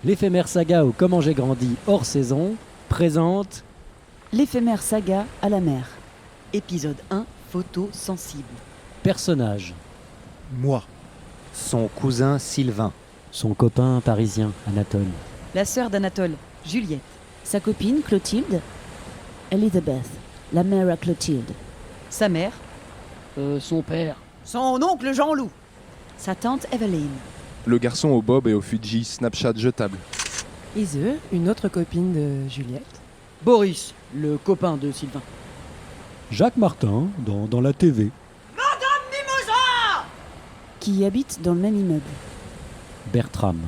L'éphémère saga ou Comment j'ai grandi hors saison présente L'éphémère saga à la mer. Épisode 1, photo sensible. Personnages, Moi. Son cousin Sylvain. son copain parisien Anatole, La sœur d'Anatole, Juliette. Sa copine Clotilde, Elizabeth, la mère à Clotilde. Sa mère. Son père. Son oncle Jean-Loup. Sa tante Evelyne. Le garçon au bob et au Fuji Snapchat jetable. Ise, une autre copine de Juliette. Boris, le copain de Sylvain. Jacques Martin dans la TV, Qui habitent dans le même immeuble. Bertram.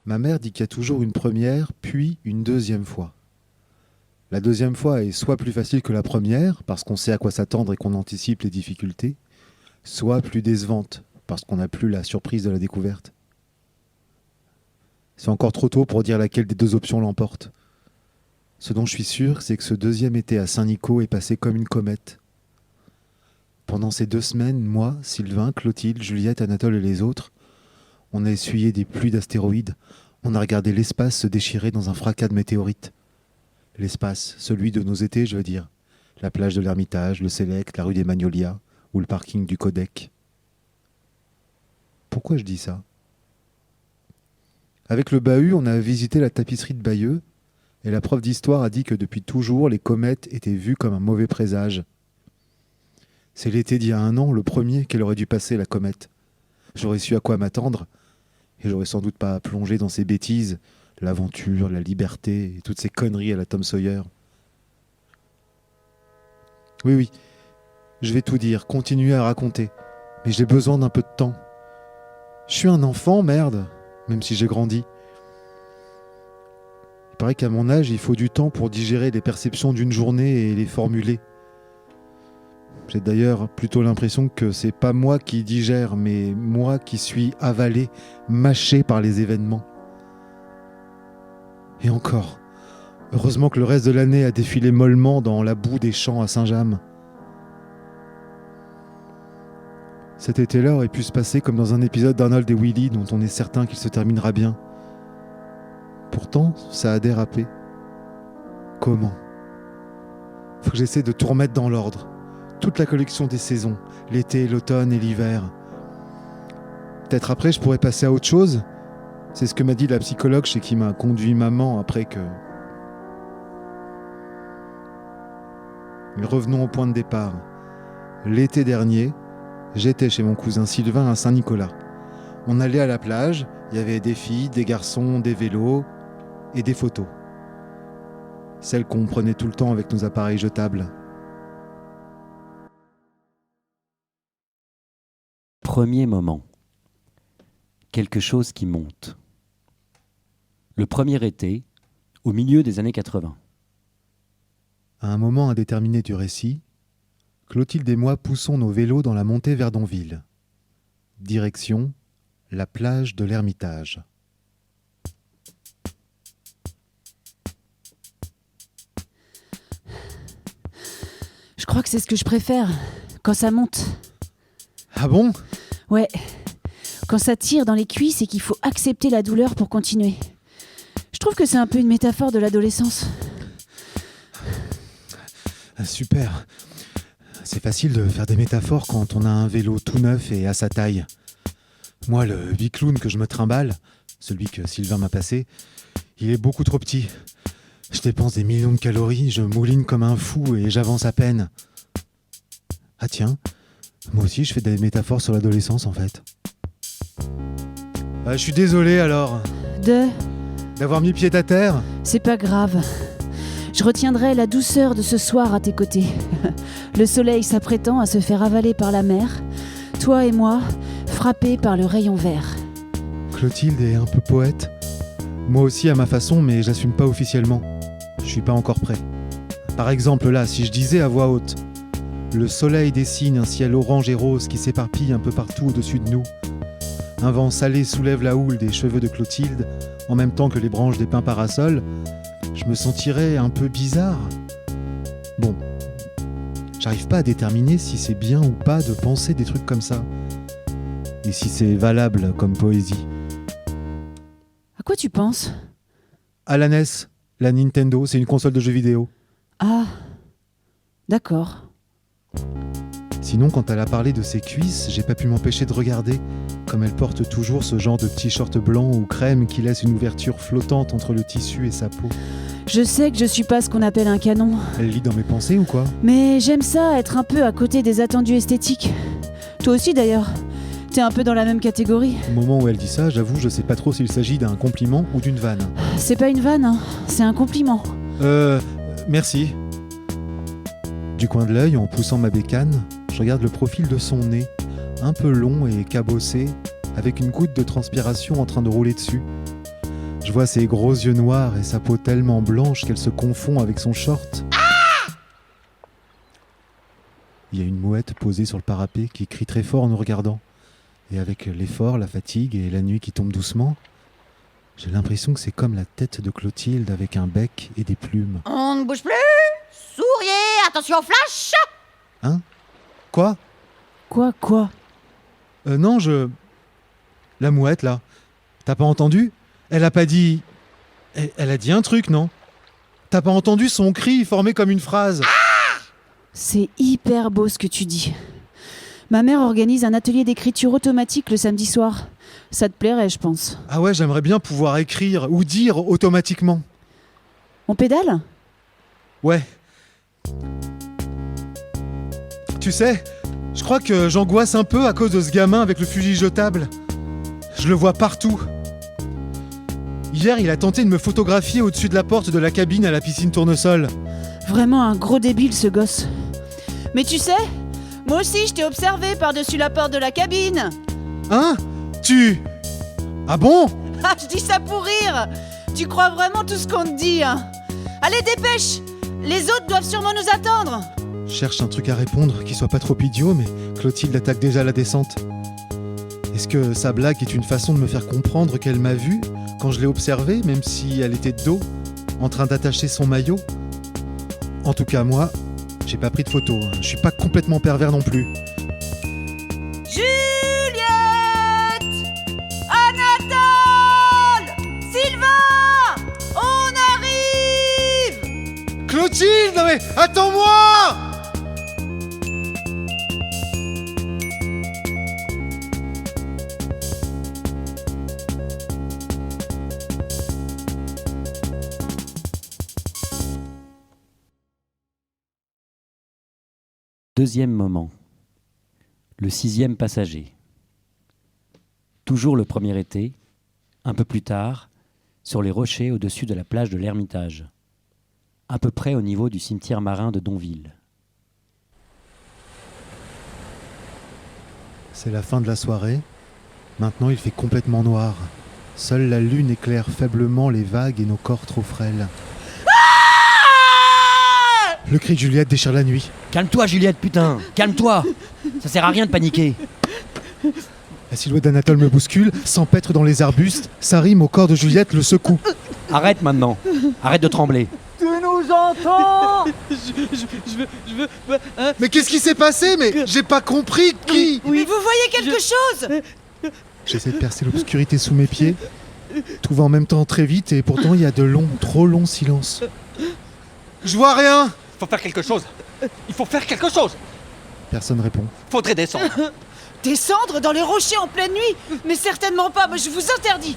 Ma mère dit qu'il y a toujours une première, puis une deuxième fois. La deuxième fois est soit plus facile que la première, parce qu'on sait à quoi s'attendre et qu'on anticipe les difficultés, soit plus décevante, parce qu'on n'a plus la surprise de la découverte. C'est encore trop tôt pour dire laquelle des deux options l'emporte. Ce dont je suis sûr, c'est que ce deuxième été à Saint-Nico est passé comme une comète. Pendant ces 2 semaines, moi, Sylvain, Clotilde, Juliette, Anatole et les autres, on a essuyé des pluies d'astéroïdes, on a regardé l'espace se déchirer dans un fracas de météorites. L'espace, celui de nos étés, je veux dire. La plage de l'Ermitage, le Sélect, la rue des Magnolias ou le parking du Codec. Pourquoi je dis ça ? Avec le bahut, on a visité la tapisserie de Bayeux et la prof d'histoire a dit que depuis toujours, les comètes étaient vues comme un mauvais présage. C'est l'été d'il y a 1 an, le premier qu'elle aurait dû passer, la comète. J'aurais su à quoi m'attendre et j'aurais sans doute pas plongé dans ces bêtises, l'aventure, la liberté et toutes ces conneries à la Tom Sawyer. Oui, je vais tout dire, continuer à raconter, mais j'ai besoin d'un peu de temps. Je suis un enfant, merde, même si j'ai grandi. Il paraît qu'à mon âge, il faut du temps pour digérer les perceptions d'une journée et les formuler. J'ai d'ailleurs plutôt l'impression que c'est pas moi qui digère, mais moi qui suis avalé, mâché par les événements. Et encore, heureusement que le reste de l'année a défilé mollement dans la boue des champs à Saint-James. Cet été-là aurait pu se passer comme dans un épisode d'Arnold et Willy dont on est certain qu'il se terminera bien. Pourtant, ça a dérapé. Comment ? Faut que j'essaie de tout remettre dans l'ordre. Toute la collection des saisons, l'été, l'automne et l'hiver. Peut-être après, je pourrais passer à autre chose. C'est ce que m'a dit la psychologue chez qui m'a conduit maman après que... Mais revenons au point de départ. L'été dernier, j'étais chez mon cousin Sylvain à Saint-Nicolas. On allait à la plage, il y avait des filles, des garçons, des vélos et des photos. Celles qu'on prenait tout le temps avec nos appareils jetables. Premier moment. Quelque chose qui monte. Le premier été, au milieu des années 80. À un moment indéterminé du récit, Clotilde et moi poussons nos vélos dans la montée vers Donville. Direction, la plage de l'Ermitage. Je crois que c'est ce que je préfère, quand ça monte. Ah bon ? Ouais, quand ça tire dans les cuisses et qu'il faut accepter la douleur pour continuer. Je trouve que c'est un peu une métaphore de l'adolescence. Super. C'est facile de faire des métaphores quand on a un vélo tout neuf et à sa taille. Moi, le bicloun que je me trimballe, celui que Sylvain m'a passé, il est beaucoup trop petit. Je dépense des millions de calories, je mouline comme un fou et j'avance à peine. Ah tiens, moi aussi je fais des métaphores sur l'adolescence en fait. Je suis désolé alors d'avoir mis pied à terre. C'est pas grave. Je retiendrai la douceur de ce soir à tes côtés. Le soleil s'apprêtant à se faire avaler par la mer. Toi et moi, frappés par le rayon vert. Clotilde est un peu poète. Moi aussi à ma façon, mais j'assume pas officiellement. Je suis pas encore prêt. Par exemple là, si je disais à voix haute « Le soleil dessine un ciel orange et rose qui s'éparpille un peu partout au-dessus de nous. Un vent salé soulève la houle des cheveux de Clotilde en même temps que les branches des pins parasols. » Je me sentirais un peu bizarre. Bon, J'arrive pas à déterminer si c'est bien ou pas de penser des trucs comme ça. Et si c'est valable comme poésie. À quoi tu penses? À la NES, la Nintendo, c'est une console de jeux vidéo. Ah, d'accord. Sinon, quand elle a parlé de ses cuisses, j'ai pas pu m'empêcher de regarder, comme elle porte toujours ce genre de t-shirt blanc ou crème qui laisse une ouverture flottante entre le tissu et sa peau. Je sais que je suis pas ce qu'on appelle un canon, Elle lit dans mes pensées ou quoi? mais j'aime ça, être un peu à côté des attendus esthétiques. Toi aussi d'ailleurs. T'es un peu dans la même catégorie. Au moment où elle dit ça, j'avoue, je sais pas trop s'il s'agit d'un compliment ou d'une vanne. C'est pas une vanne, hein. C'est un compliment. Merci. Du coin de l'œil, en poussant ma bécane, je regarde le profil de son nez, un peu long et cabossé, avec une goutte de transpiration en train de rouler dessus. Je vois ses gros yeux noirs et sa peau tellement blanche qu'elle se confond avec son short. Il y a une mouette posée sur le parapet qui crie très fort en nous regardant. Et avec l'effort, la fatigue et la nuit qui tombe doucement, j'ai l'impression que c'est comme la tête de Clotilde avec un bec et des plumes. On ne bouge plus. Souriez, attention flash. Hein? Quoi? Quoi? Non, La mouette, là. T'as pas entendu? Elle a pas dit... Elle a dit un truc, non? T'as pas entendu son cri formé comme une phrase? C'est hyper beau ce que tu dis. Ma mère organise un atelier d'écriture automatique le samedi soir. Ça te plairait, je pense. Ah ouais, j'aimerais bien pouvoir écrire ou dire automatiquement. On pédale? Ouais. Tu sais, je crois que j'angoisse un peu à cause de ce gamin avec le fusil jetable. Je le vois partout. Hier, il a tenté de me photographier au-dessus de la porte de la cabine à la piscine Tournesol. Vraiment un gros débile, ce gosse. Mais tu sais, moi aussi, je t'ai observé par-dessus la porte de la cabine. Hein? Ah bon? Ah, je dis ça pour rire. Tu crois vraiment tout ce qu'on te dit, hein? Allez, dépêche. Les autres doivent sûrement nous attendre. Je cherche un truc à répondre qui soit pas trop idiot, mais Clotilde attaque déjà la descente. Est-ce que sa blague est une façon de me faire comprendre qu'elle m'a vu quand je l'ai observée, même si elle était de dos, en train d'attacher son maillot? En tout cas, moi, j'ai pas pris de photo. Je suis pas complètement pervers non plus. Juliette! Anatole! Sylvain! On arrive! Clotilde, non mais attends-moi! Deuxième moment. Le 6e passager. Toujours le premier été, un peu plus tard, sur les rochers au-dessus de la plage de l'Ermitage, à peu près au niveau du cimetière marin de Donville. C'est la fin de la soirée. Maintenant, il fait complètement noir. Seule la lune éclaire faiblement les vagues et nos corps trop frêles. Le cri de Juliette déchire la nuit. Calme-toi, Juliette, putain! Calme-toi! Ça sert à rien de paniquer. La silhouette d'Anatole me bouscule, s'empêtre dans les arbustes. Sa rime au corps de Juliette le secoue. Arrête maintenant. Arrête de trembler. Tu nous entends? Mais qu'est-ce qui s'est passé? Mais j'ai pas compris qui... Oui, vous voyez quelque chose? J'essaie de percer l'obscurité sous mes pieds. Tout va en même temps très vite et pourtant il y a de longs, trop longs silences. Je vois rien! Faut faire quelque chose. Il faut faire quelque chose. Personne répond. Faudrait descendre. Descendre dans les rochers en pleine nuit? Mais certainement pas, moi je vous interdis.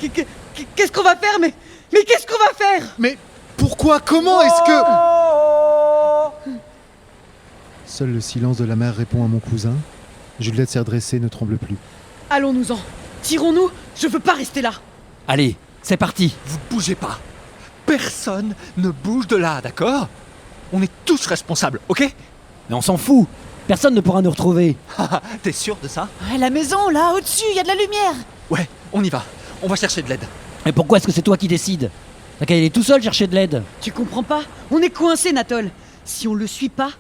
Qu'est-ce qu'on va faire? Mais qu'est-ce qu'on va faire? Mais pourquoi? Comment est-ce que... Seul le silence de la mer répond à mon cousin. Juliette s'est redressée, ne tremble plus. Allons-nous-en. Tirons-nous. Je veux pas rester là. Allez, c'est parti. Vous bougez pas. Personne ne bouge de là, d'accord? On est tous responsables, ok? Mais on s'en fout. Personne ne pourra nous retrouver. T'es sûr de ça? Ouais, la maison, là, au-dessus, il y a de la lumière. Ouais, on y va. On va chercher de l'aide. Et pourquoi est-ce que c'est toi qui décides? T'as qu'à aller tout seul chercher de l'aide. Tu comprends pas? On est coincé, Natol. Si on le suit pas,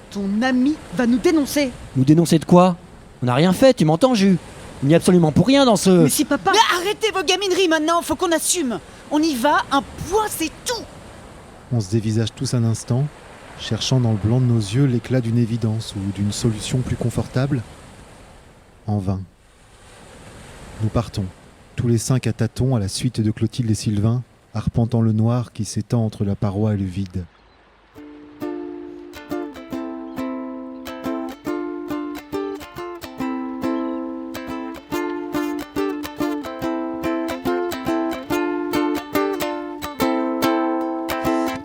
ton ami va nous dénoncer. Nous dénoncer de quoi? On n'a rien fait, tu m'entends, Jus? Il n'y a absolument pour rien dans ce... Mais si papa... Mais arrêtez vos gamineries maintenant, faut qu'on assume. On y va, un point, c'est tout. On se dévisage tous un instant, cherchant dans le blanc de nos yeux l'éclat d'une évidence ou d'une solution plus confortable. En vain. Nous partons, tous les 5 à tâtons à la suite de Clotilde et Sylvain, arpentant le noir qui s'étend entre la paroi et le vide.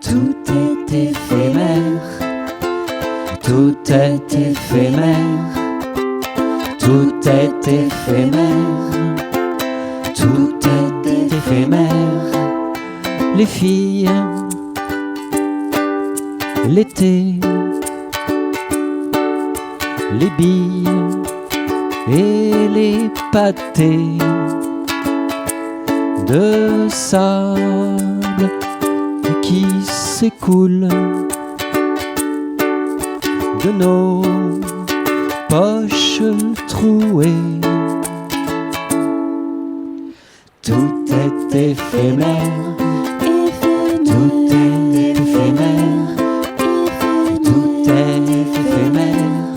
Tout est éphémère, tout est éphémère, tout est éphémère, tout est éphémère. Les filles, l'été, les billes et les pâtés de sable qui s'écoule de nos poches trouées. Tout est éphémère, tout est éphémère, tout est éphémère,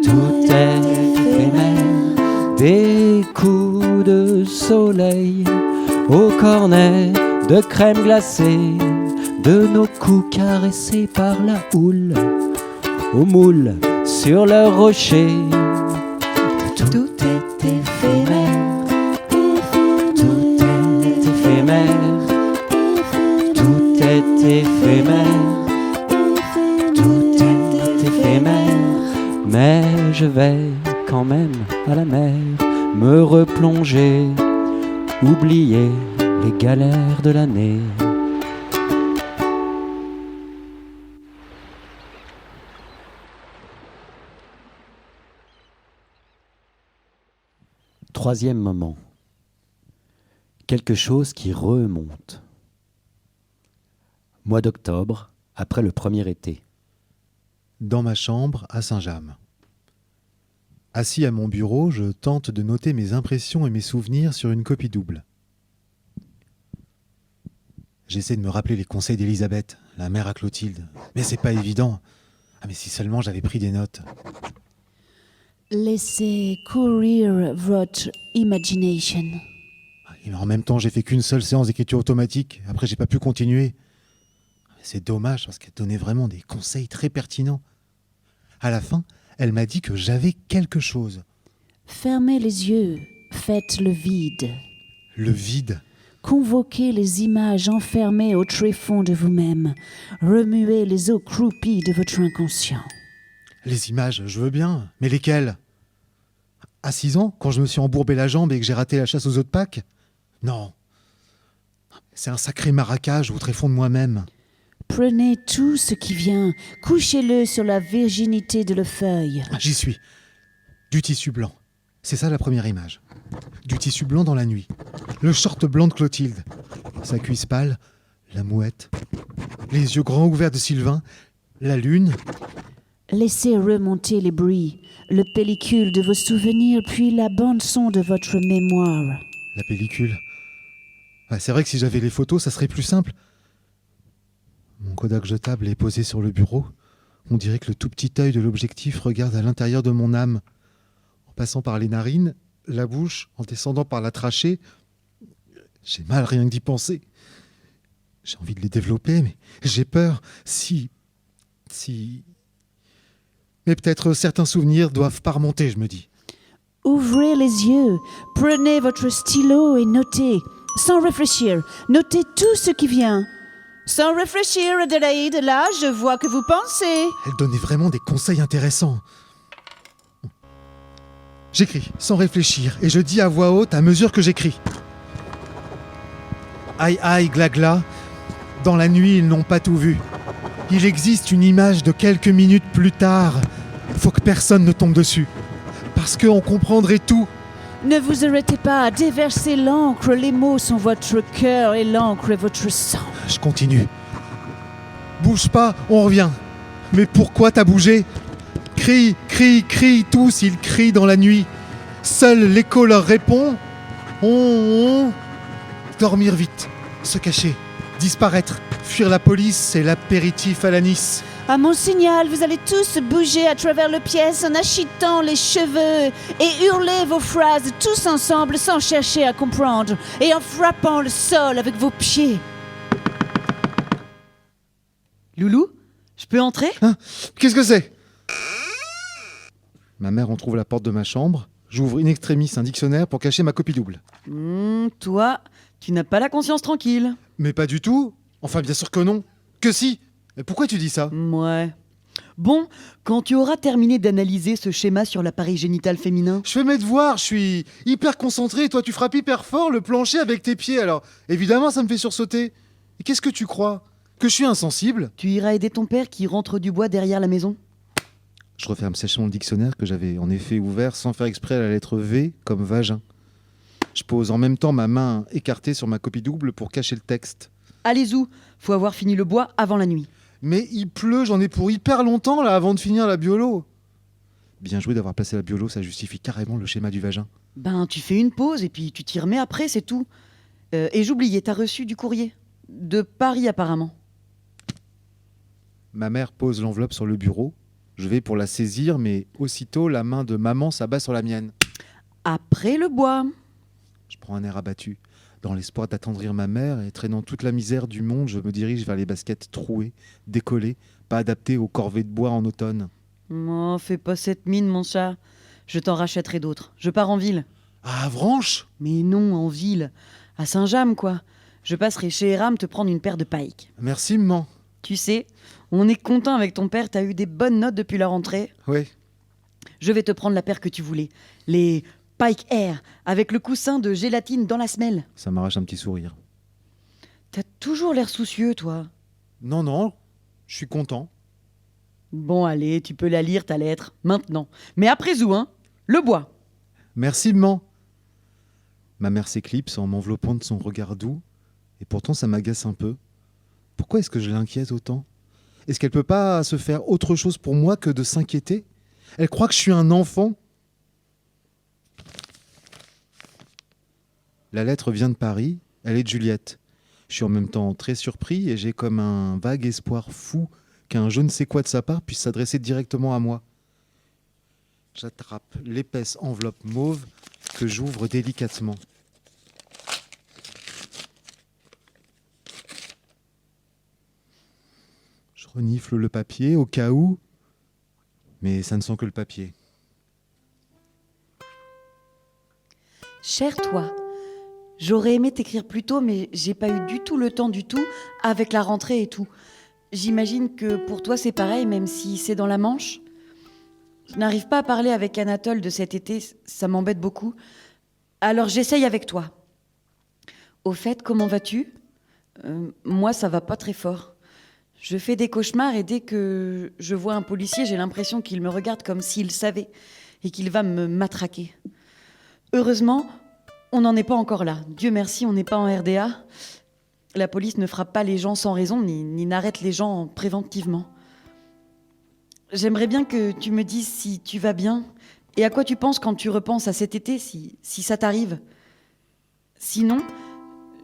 tout est éphémère. Des coups de soleil au cornet de crème glacée, de nos coups caressés par la houle, aux moules sur le rocher. Tout est éphémère, tout est éphémère, tout est éphémère, tout est éphémère. Mais je vais quand même à la mer me replonger, oublier les galères de l'année. Troisième moment. Quelque chose qui remonte. Mois d'octobre, après le premier été. Dans ma chambre à Saint-James. Assis à mon bureau, je tente de noter mes impressions et mes souvenirs sur une copie double. J'essaie de me rappeler les conseils d'Elisabeth, la mère à Clotilde. Mais c'est pas évident. Ah mais si seulement j'avais pris des notes. Laissez courir votre imagination. Et en même temps, j'ai fait qu'une seule séance d'écriture automatique. Après, j'ai pas pu continuer. C'est dommage parce qu'elle donnait vraiment des conseils très pertinents. À la fin, elle m'a dit que j'avais quelque chose. Fermez les yeux, faites le vide. Le vide. Convoquez les images enfermées au tréfonds de vous-même. Remuez les eaux croupies de votre inconscient. Les images, je veux bien, mais lesquelles ? À 6 ans, quand je me suis embourbé la jambe et que j'ai raté la chasse aux œufs de Pâques ? Non. C'est un sacré maracage au tréfonds de moi-même. Prenez tout ce qui vient, couchez-le sur la virginité de la feuille. J'y suis. Du tissu blanc. C'est ça la première image. Du tissu blanc dans la nuit. Le short blanc de Clotilde. Sa cuisse pâle, la mouette. Les yeux grands ouverts de Sylvain. La lune. Laissez remonter les bruits, le pellicule de vos souvenirs, puis la bande-son de votre mémoire. La pellicule. Ouais, c'est vrai que si j'avais les photos, ça serait plus simple. Mon Kodak jetable est posé sur le bureau. On dirait que le tout petit œil de l'objectif regarde à l'intérieur de mon âme. En passant par les narines, la bouche, en descendant par la trachée. J'ai mal rien que d'y penser. J'ai envie de les développer, mais j'ai peur. Si... Mais peut-être certains souvenirs doivent pas remonter, je me dis. Ouvrez les yeux, prenez votre stylo et notez, sans réfléchir. Notez tout ce qui vient. Sans réfléchir, Adélaïde, là, je vois que vous pensez. Elle donnait vraiment des conseils intéressants. J'écris, sans réfléchir, et je dis à voix haute à mesure que j'écris. Aïe aïe, glagla, dans la nuit, ils n'ont pas tout vu. Il existe une image de quelques minutes plus tard. Faut que personne ne tombe dessus. Parce qu'on comprendrait tout. Ne vous arrêtez pas à déverser l'encre. Les mots sont votre cœur et l'encre est votre sang. Je continue. Bouge pas, on revient. Mais pourquoi t'as bougé ? Crie, crie, crie, tous, ils crient dans la nuit. Seul l'écho leur répond. Dormir vite, se cacher, disparaître, Fuir la police, c'est l'apéritif à l'anis. À mon signal, vous allez tous bouger à travers le pièce en agitant les cheveux et hurler vos phrases tous ensemble sans chercher à comprendre et en frappant le sol avec vos pieds. Loulou, je peux entrer? Qu'est-ce que c'est? Ma mère entrouvre la porte de ma chambre. J'ouvre in extremis un dictionnaire pour cacher ma copie double. Toi, tu n'as pas la conscience tranquille. Mais pas du tout. Enfin, bien sûr que non. Que si. Mais pourquoi tu dis ça? Ouais. Bon, quand tu auras terminé d'analyser ce schéma sur l'appareil génital féminin, Je fais mes devoirs, je suis hyper concentré et toi tu frappes hyper fort le plancher avec tes pieds. Alors évidemment ça me fait sursauter. Et qu'est-ce que tu crois? Que je suis insensible? tu iras aider ton père qui rentre du bois derrière la maison? Je referme sèchement le dictionnaire que j'avais en effet ouvert sans faire exprès à la lettre V comme vagin. Je pose en même temps ma main écartée sur ma copie double pour cacher le texte. Allez où? Faut avoir fini le bois avant la nuit. Mais il pleut, j'en ai pour hyper longtemps là avant de finir la biolo. Bien joué d'avoir placé la biolo, ça justifie carrément le schéma du vagin. Ben, tu fais une pause et puis tu t'y remets après, c'est tout. Et j'oubliais, t'as reçu du courrier. De Paris apparemment. Ma mère pose l'enveloppe sur le bureau. Je vais pour la saisir, mais aussitôt la main de maman s'abat sur la mienne. Après le bois. Je prends un air abattu. Dans l'espoir d'attendrir ma mère et traînant toute la misère du monde, je me dirige vers les baskets trouées, décollées, pas adaptées aux corvées de bois en automne. Oh, fais pas cette mine, mon chat. Je t'en rachèterai d'autres. Je pars en ville. Ah, Avranches? Mais non, en ville. À Saint-James, quoi. Je passerai chez Eram te prendre une paire de pikes. Merci, maman. Tu sais, on est content avec ton père, t'as eu des bonnes notes depuis la rentrée. Oui. Je vais te prendre la paire que tu voulais. Les Pike Air, avec le coussin de gélatine dans la semelle. Ça m'arrache un petit sourire. T'as toujours l'air soucieux, toi. Non, non, je suis content. Bon, allez, tu peux la lire, ta lettre, maintenant. Mais après où, hein? Le bois. Merci, maman. Ma mère s'éclipse en m'enveloppant de son regard doux, et pourtant ça m'agace un peu. Pourquoi est-ce que je l'inquiète autant? Est-ce qu'elle peut pas se faire autre chose pour moi que de s'inquiéter? Elle croit que je suis un enfant? La lettre vient de Paris, elle est de Juliette. Je suis en même temps très surpris et j'ai comme un vague espoir fou qu'un je ne sais quoi de sa part puisse s'adresser directement à moi. J'attrape l'épaisse enveloppe mauve que j'ouvre délicatement. Je renifle le papier au cas où, mais ça ne sent que le papier. Cher toi, j'aurais aimé t'écrire plus tôt, mais j'ai pas eu du tout le temps du tout, avec la rentrée et tout. J'imagine que pour toi c'est pareil, même si c'est dans la Manche. Je n'arrive pas à parler avec Anatole de cet été, ça m'embête beaucoup. Alors j'essaye avec toi. Au fait, comment vas-tu? Moi, ça va pas très fort. Je fais des cauchemars et dès que je vois un policier, j'ai l'impression qu'il me regarde comme s'il savait et qu'il va me matraquer. Heureusement, on n'en est pas encore là. Dieu merci, on n'est pas en RDA. La police ne frappe pas les gens sans raison, ni n'arrête les gens préventivement. J'aimerais bien que tu me dises si tu vas bien et à quoi tu penses quand tu repenses à cet été, si ça t'arrive. Sinon,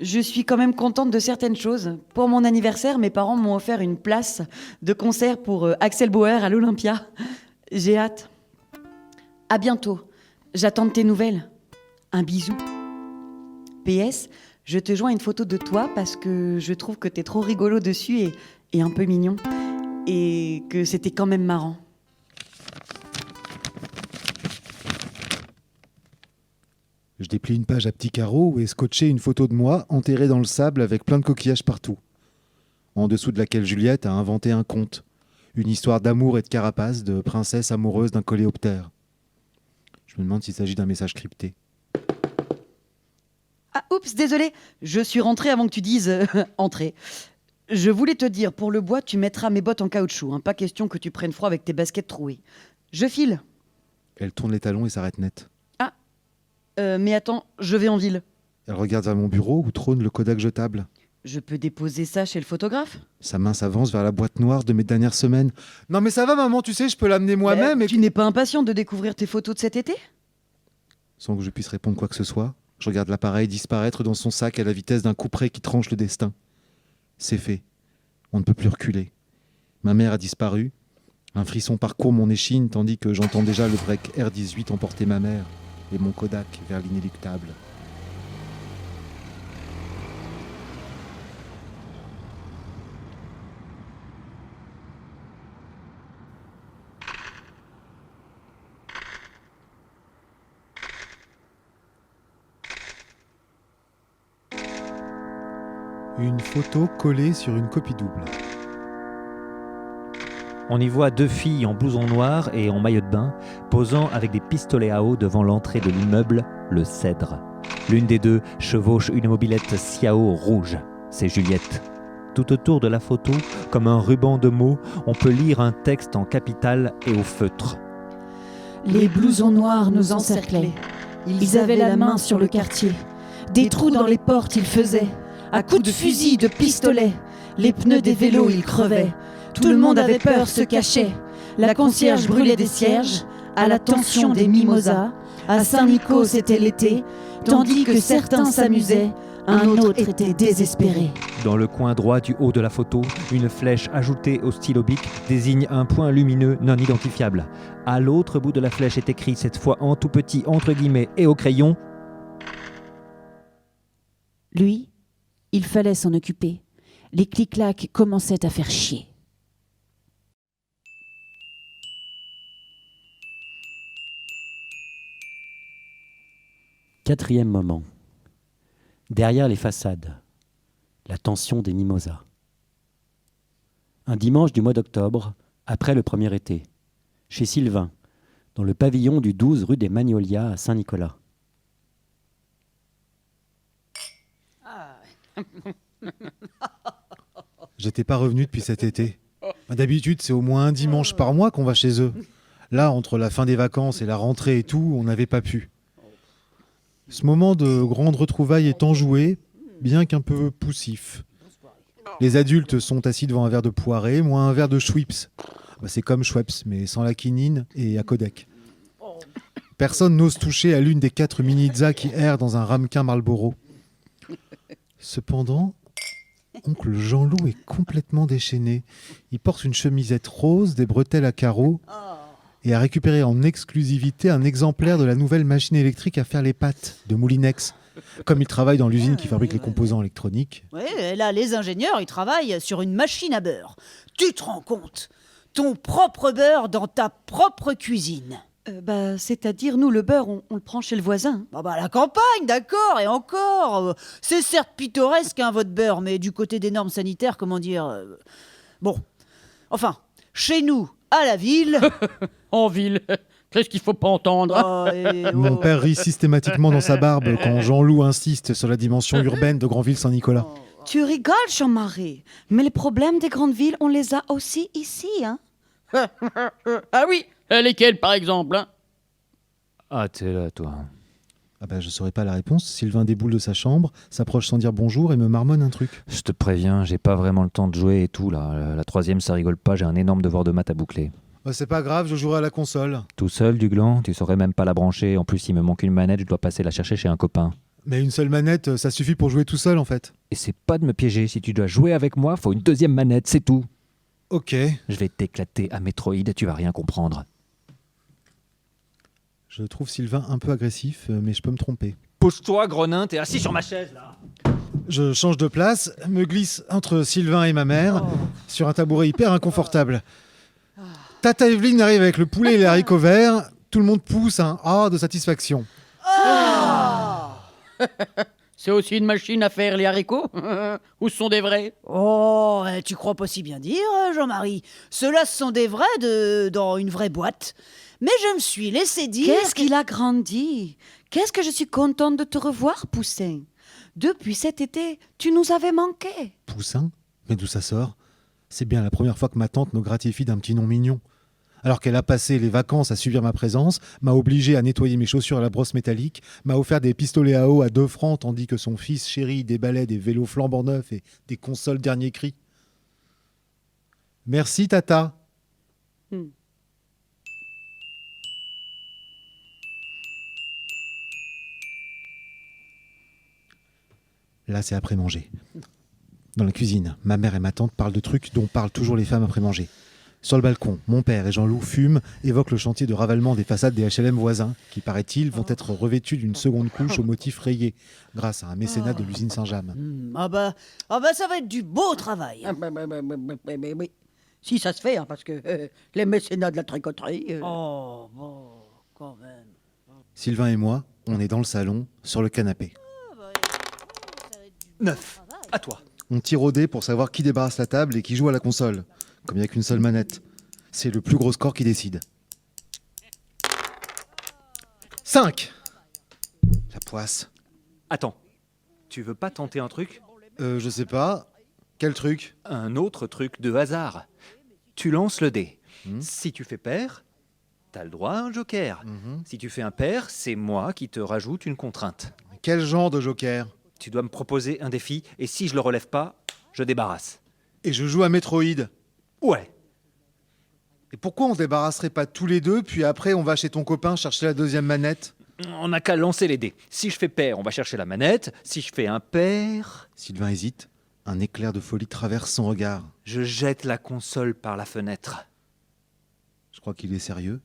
je suis quand même contente de certaines choses. Pour mon anniversaire, mes parents m'ont offert une place de concert pour Axel Bauer à l'Olympia. J'ai hâte. À bientôt. J'attends de tes nouvelles. Un bisou. PS, je te joins une photo de toi parce que je trouve que t'es trop rigolo dessus et un peu mignon. Et que c'était quand même marrant. Je déplie une page à petits carreaux où est scotchée une photo de moi enterrée dans le sable avec plein de coquillages partout. En dessous de laquelle Juliette a inventé un conte. Une histoire d'amour et de carapace de princesse amoureuse d'un coléoptère. Je me demande s'il s'agit d'un message crypté. Ah, oups, désolé. Je suis rentrée avant que tu dises entrer. Je voulais te dire, pour le bois, tu mettras mes bottes en caoutchouc. Hein. Pas question que tu prennes froid avec tes baskets trouées. Je file. Elle tourne les talons et s'arrête net. Mais attends, je vais en ville. Elle regarde vers mon bureau où trône le Kodak jetable. Je peux déposer ça chez le photographe? Sa main s'avance vers la boîte noire de mes dernières semaines. Non mais ça va maman, tu sais, je peux l'amener moi-même et... Tu n'es pas impatient de découvrir tes photos de cet été? Sans que je puisse répondre quoi que ce soit, je regarde l'appareil disparaître dans son sac à la vitesse d'un couperet qui tranche le destin. C'est fait. On ne peut plus reculer. Ma mère a disparu. Un frisson parcourt mon échine tandis que j'entends déjà le break R18 emporter ma mère et mon Kodak vers l'inéluctable. Une photo collée sur une copie double. On y voit 2 filles en blouson noir et en maillot de bain, posant avec des pistolets à eau devant l'entrée de l'immeuble, le Cèdre. L'une des deux chevauche une mobilette Xiao rouge. C'est Juliette. Tout autour de la photo, comme un ruban de mots, on peut lire un texte en capitale et au feutre. Les blousons noirs nous encerclaient. Ils avaient la main sur le quartier. Des trous dans les portes ils faisaient. À coups de fusil, de pistolet. Les pneus des vélos ils crevaient. Tout le monde avait peur, se cachait. La concierge brûlait des cierges. À la tension des mimosas. À Saint-Nico c'était l'été. Tandis que certains s'amusaient, un autre était désespéré. Dans le coin droit du haut de la photo, une flèche ajoutée au stylo bic désigne un point lumineux non identifiable. À l'autre bout de la flèche est écrit, cette fois en tout petit entre guillemets et au crayon, Lui, il fallait s'en occuper. Les clics-clacs commençaient à faire chier. Quatrième moment. Derrière les façades, la tension des mimosas. Un dimanche du mois d'octobre, après le premier été, chez Sylvain, dans le pavillon du 12 rue des Magnolias à Saint-Nicolas. J'étais pas revenu depuis cet été. D'habitude, c'est au moins un dimanche par mois qu'on va chez eux. Là, entre la fin des vacances et la rentrée et tout, on n'avait pas pu. Ce moment de grande retrouvaille est enjoué, bien qu'un peu poussif. Les adultes sont assis devant un verre de poirée, moi un verre de Schweppes. C'est comme Schweppes, mais sans la quinine et à Kodak. Personne n'ose toucher à l'une des 4 mini-Itza qui errent dans un ramequin Marlboro. Cependant, oncle Jean-Loup est complètement déchaîné. Il porte une chemisette rose, des bretelles à carreaux et a récupéré en exclusivité un exemplaire de la nouvelle machine électrique à faire les pâtes de Moulinex. Comme il travaille dans l'usine qui fabrique les composants électroniques. Ouais, là, les ingénieurs, ils travaillent sur une machine à beurre. Tu te rends compte? Ton propre beurre dans ta propre cuisine. C'est-à-dire, nous, le beurre, on le prend chez le voisin. À la campagne, d'accord, et encore. C'est certes pittoresque, hein, votre beurre, mais du côté des normes sanitaires, comment dire... Bon, enfin, chez nous, à la ville... En ville, qu'est-ce qu'il faut pas entendre? Mon père rit systématiquement dans sa barbe quand Jean-Loup insiste sur la dimension urbaine de Granville-Saint-Nicolas. Tu rigoles, Jean-Marie. Mais les problèmes des grandes villes, on les a aussi ici, hein. Ah oui, lesquels par exemple, hein? Ah, t'es là, toi. Je saurais pas la réponse. Sylvain déboule de sa chambre, s'approche sans dire bonjour et me marmonne un truc. Je te préviens, j'ai pas vraiment le temps de jouer et tout, là. La 3e, ça rigole pas, j'ai un énorme devoir de maths à boucler. C'est pas grave, je jouerai à la console. Tout seul, du gland, tu saurais même pas la brancher. En plus, il me manque une manette, je dois passer la chercher chez un copain. Mais une seule manette, ça suffit pour jouer tout seul, en fait. Et c'est pas de me piéger, si tu dois jouer avec moi, faut une 2e manette, c'est tout. Ok. Je vais t'éclater à Metroid, tu vas rien comprendre. Je trouve Sylvain un peu agressif, mais je peux me tromper. Pose-toi, grenin, t'es assis sur ma chaise, là. Je change de place, me glisse entre Sylvain et ma mère, sur un tabouret hyper inconfortable. Tata Evelyne arrive avec le poulet et les haricots verts. Tout le monde pousse un « ah » de satisfaction. C'est aussi une machine à faire les haricots? Ou ce sont des vrais? Oh, tu crois pas si bien dire, Jean-Marie. Ceux-là sont des vrais dans une vraie boîte. Mais je me suis laissé dire... Qu'est-ce qu'il a grandi? Qu'est-ce que je suis contente de te revoir, Poussin. Depuis cet été, tu nous avais manqué. Poussin? Mais d'où ça sort? C'est bien la première fois que ma tante me gratifie d'un petit nom mignon. Alors qu'elle a passé les vacances à subir ma présence, m'a obligé à nettoyer mes chaussures à la brosse métallique, m'a offert des pistolets à eau à 2 francs, tandis que son fils chéri déballait des vélos flambant neufs et des consoles dernier cri. Merci, Tata. Là, c'est après manger. Dans la cuisine, ma mère et ma tante parlent de trucs dont parlent toujours les femmes après manger. Sur le balcon, mon père et Jean-Loup fument, évoquent le chantier de ravalement des façades des HLM voisins, qui, paraît-il, vont être revêtus d'une seconde couche au motif rayé, grâce à un mécénat de l'usine Saint-James. Ah bah, ça va être du beau travail. Oui. Si ça se fait, hein, parce que les mécénats de la tricoterie... Oh, bon, quand même. Sylvain et moi, on est dans le salon, sur le canapé. 9. À toi. On tire au dé pour savoir qui débarrasse la table et qui joue à la console. Comme il n'y a qu'une seule manette. C'est le plus gros score qui décide. 5. La poisse. Attends, tu veux pas tenter un truc? Je sais pas. Quel truc? Un autre truc de hasard. Tu lances le dé. Si tu fais pair, t'as le droit à un joker. Si tu fais impair, c'est moi qui te rajoute une contrainte. Quel genre de joker? Tu dois me proposer un défi, et si je le relève pas, je débarrasse. Et je joue à Metroid. Ouais. Et pourquoi on se débarrasserait pas tous les deux, puis après on va chez ton copain chercher la deuxième manette? On n'a qu'à lancer les dés. Si je fais pair, on va chercher la manette. Si je fais impair, Sylvain hésite. Un éclair de folie traverse son regard. je jette la console par la fenêtre. Je crois qu'il est sérieux.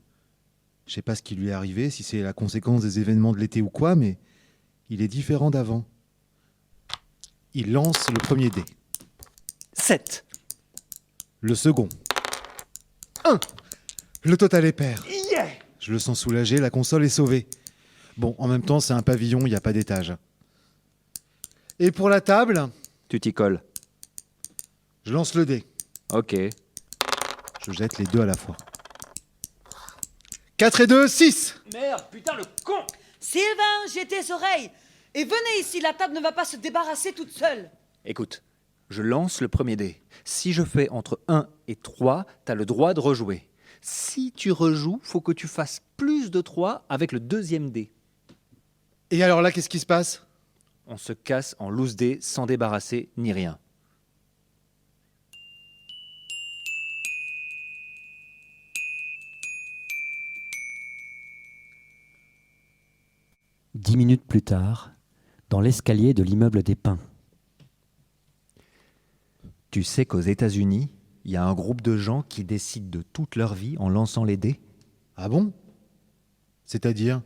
Je sais pas ce qui lui est arrivé, si c'est la conséquence des événements de l'été ou quoi, mais il est différent d'avant. Il lance le premier dé. 7. Le second. 1. Le total est pair. Yeah! Je le sens soulagé, la console est sauvée. Bon, en même temps, c'est un pavillon, il n'y a pas d'étage. Et pour la table, Tu t'y colles. je lance le dé. Ok. Je jette les deux à la fois. 4 et 2, 6. Merde, putain, le con! Sylvain, j'ai tes oreilles. Et venez ici, la table ne va pas se débarrasser toute seule. Écoute, je lance le premier dé. Si je fais entre 1 et 3, t'as le droit de rejouer. Si tu rejoues, faut que tu fasses plus de 3 avec le deuxième dé. Et alors là, qu'est-ce qui se passe? On se casse en loose dé sans débarrasser ni rien. Dix minutes plus tard, dans l'escalier de l'immeuble des Pins. Tu sais qu'aux États-Unis, il y a un groupe de gens qui décident de toute leur vie en lançant les dés. Ah bon? C'est-à-dire?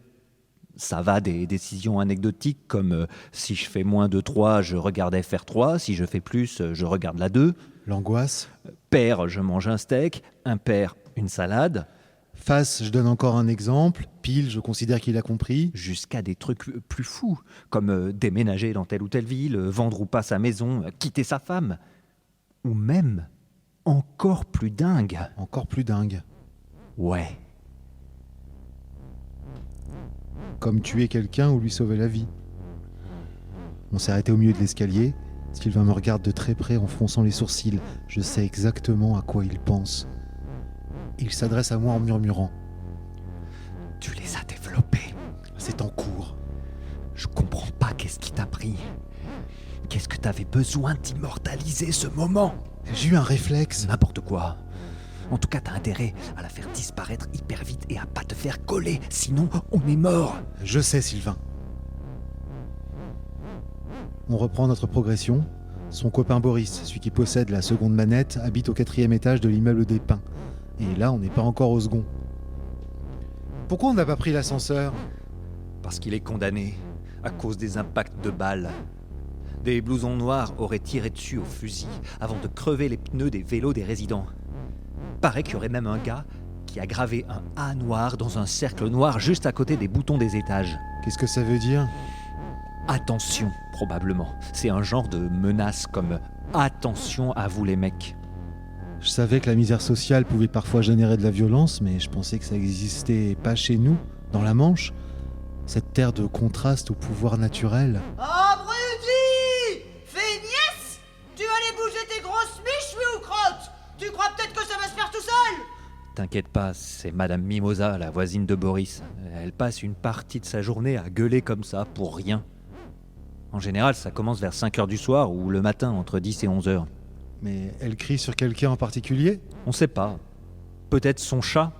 Ça va des décisions anecdotiques comme si je fais moins de 3, je regarde FR3, si je fais plus, je regarde la 2. L'angoisse. Pair, je mange un steak, impair, une salade. Face, je donne encore un exemple. Pile, je considère qu'il a compris. Jusqu'à des trucs plus fous, comme déménager dans telle ou telle ville, vendre ou pas sa maison, quitter sa femme. Ou même, encore plus dingue. Encore plus dingue. Ouais. Comme tuer quelqu'un ou lui sauver la vie. On s'est arrêté au milieu de l'escalier. Sylvain me regarde de très près en fronçant les sourcils. Je sais exactement à quoi il pense. Il s'adresse à moi en murmurant. Tu les as développés. C'est en cours. Je comprends pas qu'est-ce qui t'a pris. Qu'est-ce que t'avais besoin d'immortaliser ce moment? J'ai eu un réflexe. N'importe quoi. En tout cas, t'as intérêt à la faire disparaître hyper vite et à pas te faire coller, sinon on est mort. Je sais, Sylvain. On reprend notre progression. Son copain Boris, celui qui possède la seconde manette, habite au 4e étage de l'immeuble des Pins. Et là, on n'est pas encore au second. Pourquoi on n'a pas pris l'ascenseur? Parce qu'il est condamné, à cause des impacts de balles. Des blousons noirs auraient tiré dessus au fusil avant de crever les pneus des vélos des résidents. Paraît qu'il y aurait même un gars qui a gravé un A noir dans un cercle noir juste à côté des boutons des étages. Qu'est-ce que ça veut dire? Attention, probablement. C'est un genre de menace comme « Attention à vous les mecs ». Je savais que la misère sociale pouvait parfois générer de la violence, mais je pensais que ça existait pas chez nous, dans la Manche. Cette terre de contraste au pouvoir naturel. Abruti! Feignasse! Tu vas aller bouger tes grosses miches, oui, ou crotte? Tu crois peut-être que ça va se faire tout seul? T'inquiète pas, c'est Madame Mimosa, la voisine de Boris. Elle passe une partie de sa journée à gueuler comme ça, pour rien. En général, ça commence vers 5h du soir ou le matin, entre 10 et 11h. Mais elle crie sur quelqu'un en particulier? On sait pas. Peut-être son chat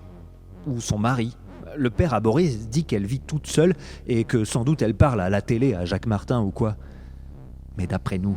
ou son mari. Le père à Boris dit qu'elle vit toute seule et que sans doute elle parle à la télé à Jacques Martin ou quoi. Mais d'après nous,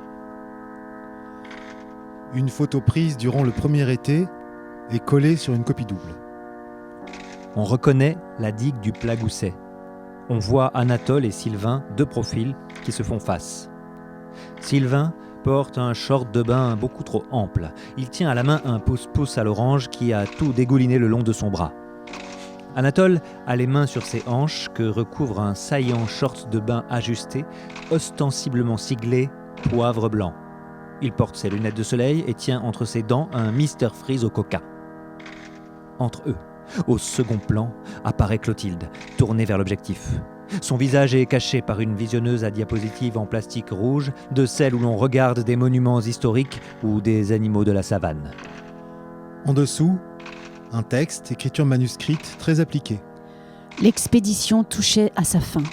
Une photo prise durant le premier été est collée sur une copie double. On reconnaît la digue du Plagousset. On voit Anatole et Sylvain, de profil, qui se font face. Sylvain porte un short de bain beaucoup trop ample. Il tient à la main un pouce-pouce à l'orange qui a tout dégouliné le long de son bras. Anatole a les mains sur ses hanches que recouvre un saillant short de bain ajusté, ostensiblement siglé « Poivre blanc ». Il porte ses lunettes de soleil et tient entre ses dents un Mr Freeze au coca. Entre eux, au second plan, apparaît Clotilde, tournée vers l'objectif. Son visage est caché par une visionneuse à diapositive en plastique rouge, de celle où l'on regarde des monuments historiques ou des animaux de la savane. En dessous, un texte, écriture manuscrite très appliquée. L'expédition touchait à sa fin.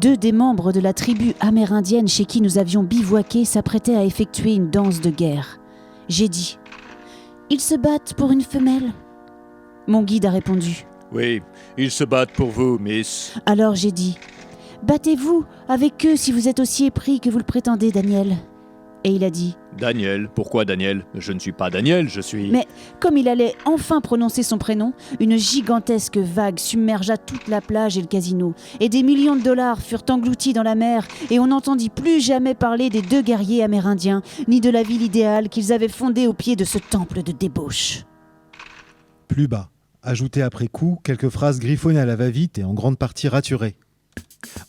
2 des membres de la tribu amérindienne chez qui nous avions bivouaqué s'apprêtaient à effectuer une danse de guerre. J'ai dit « Ils se battent pour une femelle ?» Mon guide a répondu « Oui, ils se battent pour vous, miss. » Alors j'ai dit « Battez-vous avec eux si vous êtes aussi épris que vous le prétendez, Daniel. » Et il a dit « Daniel, pourquoi Daniel ? Je ne suis pas Daniel, je suis... » Mais comme il allait enfin prononcer son prénom, une gigantesque vague submergea toute la plage et le casino, et des millions de dollars furent engloutis dans la mer, et on n'entendit plus jamais parler des 2 guerriers amérindiens, ni de la ville idéale qu'ils avaient fondée au pied de ce temple de débauche. Plus bas, ajouté après coup, quelques phrases griffonnées à la va-vite et en grande partie raturées.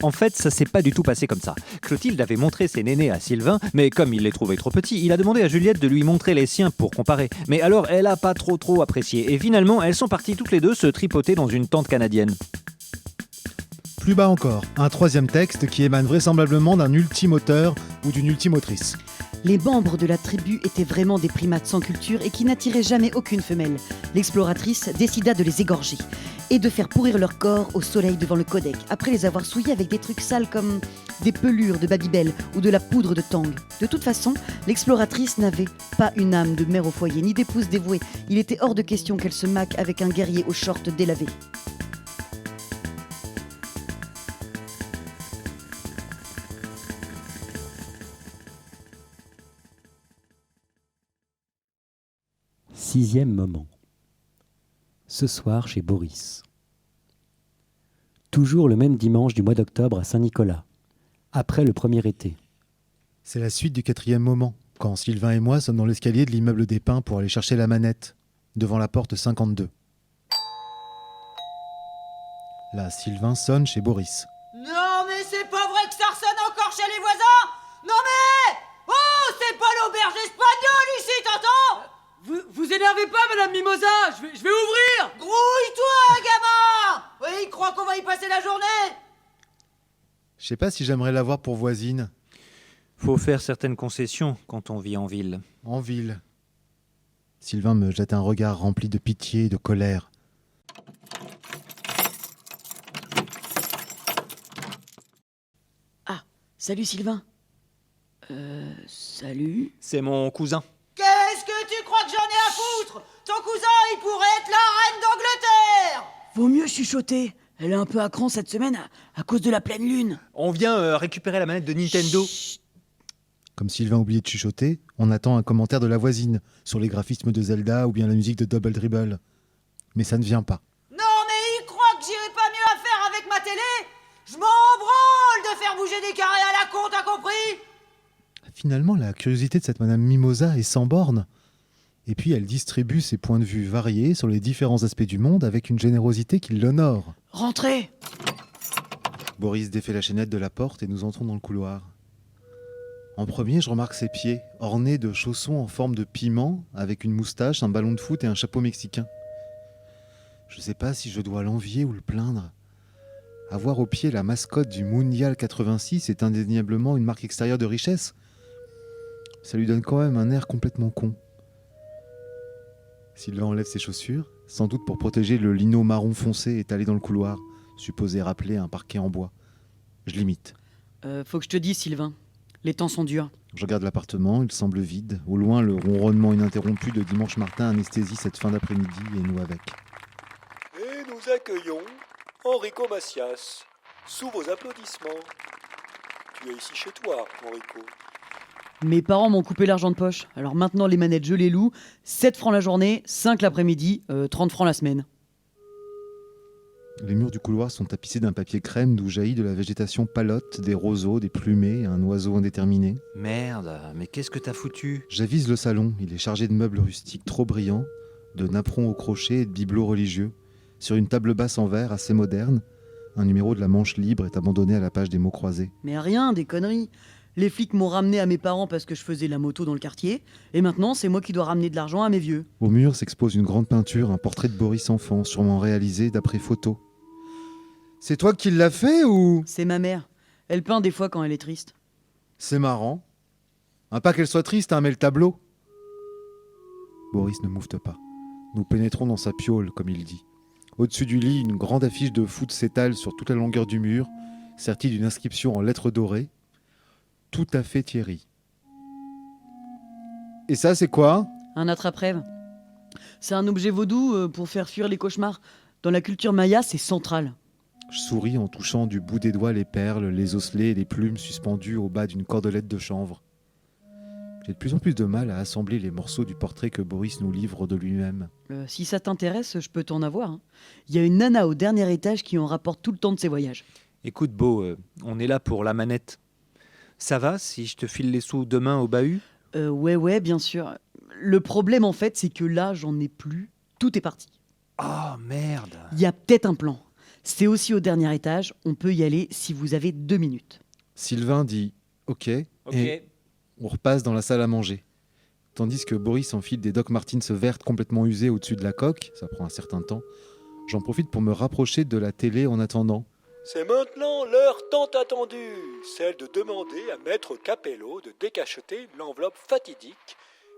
En fait, ça s'est pas du tout passé comme ça. Clotilde avait montré ses nénés à Sylvain, mais comme il les trouvait trop petits, il a demandé à Juliette de lui montrer les siens pour comparer. Mais alors, elle a pas trop apprécié. Et finalement, elles sont parties toutes les deux se tripoter dans une tente canadienne. Plus bas encore, un 3e texte qui émane vraisemblablement d'un ultimoteur ou d'une ultimotrice. Les membres de la tribu étaient vraiment des primates sans culture et qui n'attiraient jamais aucune femelle. L'exploratrice décida de les égorger et de faire pourrir leur corps au soleil devant le Kodak, après les avoir souillés avec des trucs sales comme des pelures de Babybel ou de la poudre de Tang. De toute façon, l'exploratrice n'avait pas une âme de mère au foyer, ni d'épouse dévouée. Il était hors de question qu'elle se maque avec un guerrier aux shorts délavés. Sixième moment. Ce soir chez Boris. Toujours le même dimanche du mois d'octobre à Saint-Nicolas, après le premier été. C'est la suite du 4e moment, quand Sylvain et moi sommes dans l'escalier de l'immeuble des Pins pour aller chercher la manette, devant la porte 52. Là, Sylvain sonne chez Boris. Non mais c'est pas vrai que ça ressonne encore chez les voisins. Non mais... Oh, c'est pas l'auberge espagnole ici, t'entends? Vous énervez pas, Madame Mimosa, je vais ouvrir. Grouille-toi, gamin. Oui, il croit qu'on va y passer la journée. Je sais pas si j'aimerais l'avoir pour voisine. Faut faire certaines concessions quand on vit en ville. En ville. Sylvain me jette un regard rempli de pitié et de colère. Ah, salut Sylvain. Salut. C'est mon cousin. Qu'est-ce que tu crois que j'en ai à foutre? Ton cousin, il pourrait être la reine d'Angleterre. Vaut mieux chuchoter. Elle est un peu à cran cette semaine à cause de la pleine lune. On vient récupérer la manette de Nintendo. Chut. Comme Sylvain oubliait de chuchoter, on attend un commentaire de la voisine sur les graphismes de Zelda ou bien la musique de Double Dribble. Mais ça ne vient pas. Non mais il croit que j'irai pas mieux à faire avec ma télé. Je m'en branle de faire bouger des carrés à la con, t'as compris? Finalement, la curiosité de cette Madame Mimosa est sans borne. Et puis, elle distribue ses points de vue variés sur les différents aspects du monde avec une générosité qui l'honore. Rentrez. Boris défait la chaînette de la porte et nous entrons dans le couloir. En premier, je remarque ses pieds, ornés de chaussons en forme de piment, avec une moustache, un ballon de foot et un chapeau mexicain. Je sais pas si je dois l'envier ou le plaindre. Avoir au pied la mascotte du Mundial 86 est indéniablement une marque extérieure de richesse. Ça lui donne quand même un air complètement con. Sylvain enlève ses chaussures, sans doute pour protéger le lino marron foncé étalé dans le couloir, supposé rappeler un parquet en bois. Je l'imite. Faut que je te dise, Sylvain, les temps sont durs. Je regarde l'appartement, il semble vide. Au loin, le ronronnement ininterrompu de Dimanche Martin anesthésie cette fin d'après-midi et nous avec. Et nous accueillons Enrico Macias, sous vos applaudissements. Tu es ici chez toi, Enrico. Mes parents m'ont coupé l'argent de poche. Alors maintenant, les manettes, je les loue. 7 francs la journée, 5 l'après-midi, 30 francs la semaine. Les murs du couloir sont tapissés d'un papier crème d'où jaillit de la végétation palote, des roseaux, des plumées, un oiseau indéterminé. Merde, mais qu'est-ce que t'as foutu? J'avise le salon, il est chargé de meubles rustiques trop brillants, de napperons au crochet et de bibelots religieux. Sur une table basse en verre assez moderne, un numéro de la Manche libre est abandonné à la page des mots croisés. Mais rien, des conneries. Les flics m'ont ramené à mes parents parce que je faisais la moto dans le quartier. Et maintenant, c'est moi qui dois ramener de l'argent à mes vieux. Au mur s'expose une grande peinture, un portrait de Boris enfant, sûrement réalisé d'après photo. C'est toi qui l'as fait ou... C'est ma mère. Elle peint des fois quand elle est triste. C'est marrant. Pas qu'elle soit triste, mais le tableau. Boris ne moufte pas. Nous pénétrons dans sa piaule, comme il dit. Au-dessus du lit, une grande affiche de foot s'étale sur toute la longueur du mur, sertie d'une inscription en lettres dorées. Tout à fait Thierry. Et ça, c'est quoi? Un attrape-rêve. C'est un objet vaudou pour faire fuir les cauchemars. Dans la culture maya, c'est central. Je souris en touchant du bout des doigts les perles, les osselets et les plumes suspendues au bas d'une cordelette de chanvre. J'ai de plus en plus de mal à assembler les morceaux du portrait que Boris nous livre de lui-même. Si ça t'intéresse, je peux t'en avoir. Hein. Il y a une nana au dernier étage qui en rapporte tout le temps de ses voyages. Écoute, Beau, on est là pour la manette. Ça va si je te file les sous demain au bahut? Ouais, bien sûr. Le problème, en fait, c'est que là, j'en ai plus. Tout est parti. Oh, merde. Il y a peut-être un plan. C'est aussi au dernier étage. On peut y aller si vous avez 2 minutes. Sylvain dit « Ok » et on repasse dans la salle à manger. Tandis que Boris enfile des Doc Martens vertes complètement usées au-dessus de la coque, ça prend un certain temps, j'en profite pour me rapprocher de la télé en attendant. C'est maintenant l'heure tant attendue, celle de demander à Maître Capello de décacheter l'enveloppe fatidique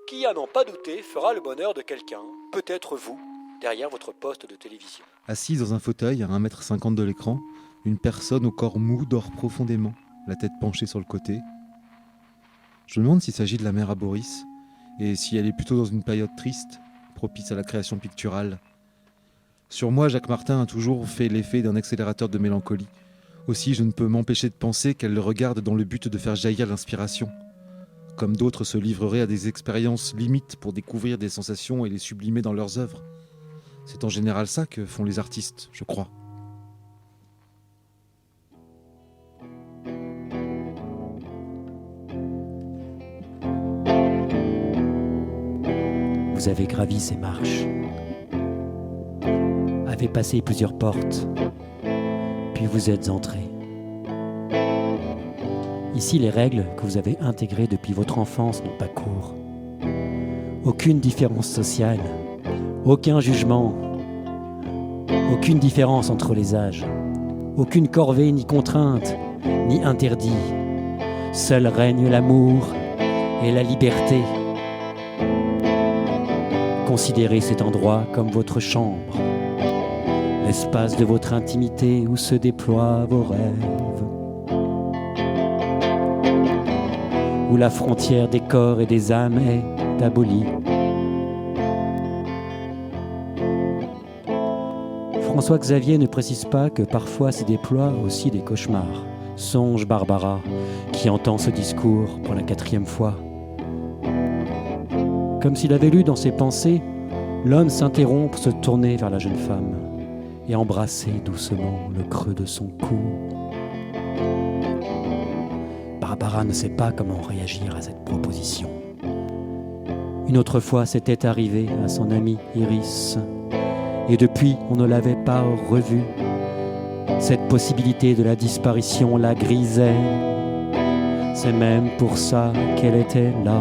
qui, à n'en pas douter, fera le bonheur de quelqu'un, peut-être vous, derrière votre poste de télévision. Assise dans un fauteuil à 1,50 m de l'écran, une personne au corps mou dort profondément, la tête penchée sur le côté. Je me demande s'il s'agit de la mère à Boris, et si elle est plutôt dans une période triste, propice à la création picturale. Sur moi, Jacques Martin a toujours fait l'effet d'un accélérateur de mélancolie. Aussi, je ne peux m'empêcher de penser qu'elle le regarde dans le but de faire jaillir l'inspiration. Comme d'autres se livreraient à des expériences limites pour découvrir des sensations et les sublimer dans leurs œuvres. C'est en général ça que font les artistes, je crois. Vous avez gravi ces marches, avez passé plusieurs portes, puis vous êtes entré. Ici, les règles que vous avez intégrées depuis votre enfance n'ont pas cours. Aucune différence sociale, aucun jugement, aucune différence entre les âges, aucune corvée ni contrainte, ni interdit. Seul règne l'amour et la liberté. Considérez cet endroit comme votre chambre, l'espace de votre intimité où se déploient vos rêves, où la frontière des corps et des âmes est abolie. François Xavier ne précise pas que parfois s'y déploient aussi des cauchemars. Songe Barbara, qui entend ce discours pour la 4e fois. Comme s'il avait lu dans ses pensées, l'homme s'interrompt pour se tourner vers la jeune femme et embrasser doucement le creux de son cou. Barbara ne sait pas comment réagir à cette proposition. Une autre fois, c'était arrivé à son amie Iris, et depuis, on ne l'avait pas revue. Cette possibilité de la disparition la grisait. C'est même pour ça qu'elle était là.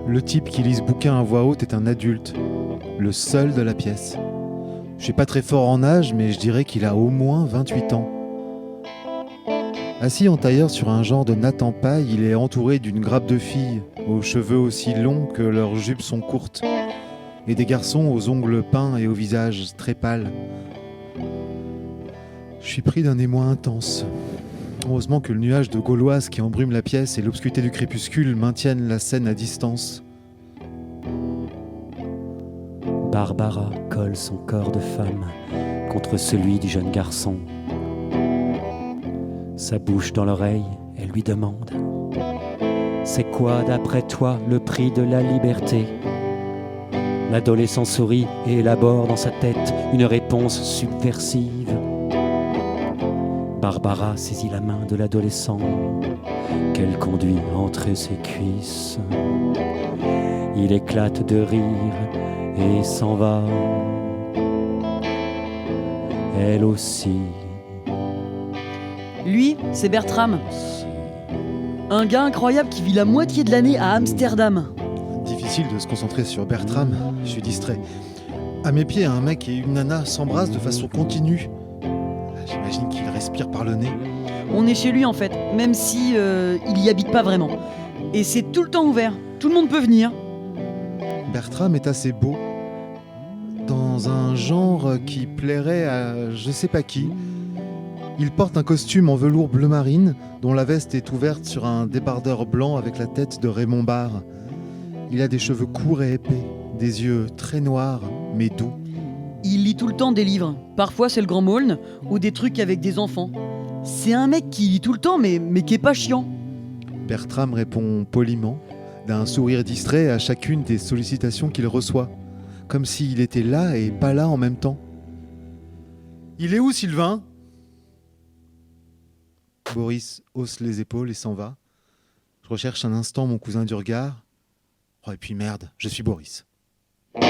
Le type qui lit ce bouquin à voix haute est un adulte, le seul de la pièce. Je suis pas très fort en âge, mais je dirais qu'il a au moins 28 ans. Assis en tailleur sur un genre de natte en paille, il est entouré d'une grappe de filles, aux cheveux aussi longs que leurs jupes sont courtes, et des garçons aux ongles peints et au visage très pâle. Je suis pris d'un émoi intense. Heureusement que le nuage de gauloise qui embrume la pièce et l'obscurité du crépuscule maintiennent la scène à distance. Barbara colle son corps de femme contre celui du jeune garçon. Sa bouche dans l'oreille, elle lui demande: c'est quoi, d'après toi, le prix de la liberté? L'adolescent sourit et élabore dans sa tête une réponse subversive. Barbara saisit la main de l'adolescent, qu'elle conduit entre ses cuisses. Il éclate de rire et s'en va. Elle aussi. Lui, c'est Bertram. Un gars incroyable qui vit la moitié de l'année à Amsterdam. Difficile de se concentrer sur Bertram, je suis distrait. À mes pieds, un mec et une nana s'embrassent de façon continue. J'imagine qu'il respire par le nez. On est chez lui en fait, même si il y habite pas vraiment. Et c'est tout le temps ouvert, tout le monde peut venir. Bertram est assez beau, dans un genre qui plairait à je sais pas qui. Il porte un costume en velours bleu marine, dont la veste est ouverte sur un débardeur blanc avec la tête de Raymond Barre. Il a des cheveux courts et épais, des yeux très noirs, mais doux. Il lit tout le temps des livres. Parfois c'est le Grand Maulne, ou des trucs avec des enfants. C'est un mec qui lit tout le temps, mais qui est pas chiant. Bertram répond poliment, d'un sourire distrait à chacune des sollicitations qu'il reçoit, comme s'il était là et pas là en même temps. Il est où, Sylvain ? Boris hausse les épaules et s'en va. Je recherche un instant mon cousin du regard. Oh, et puis merde, je suis Boris. Je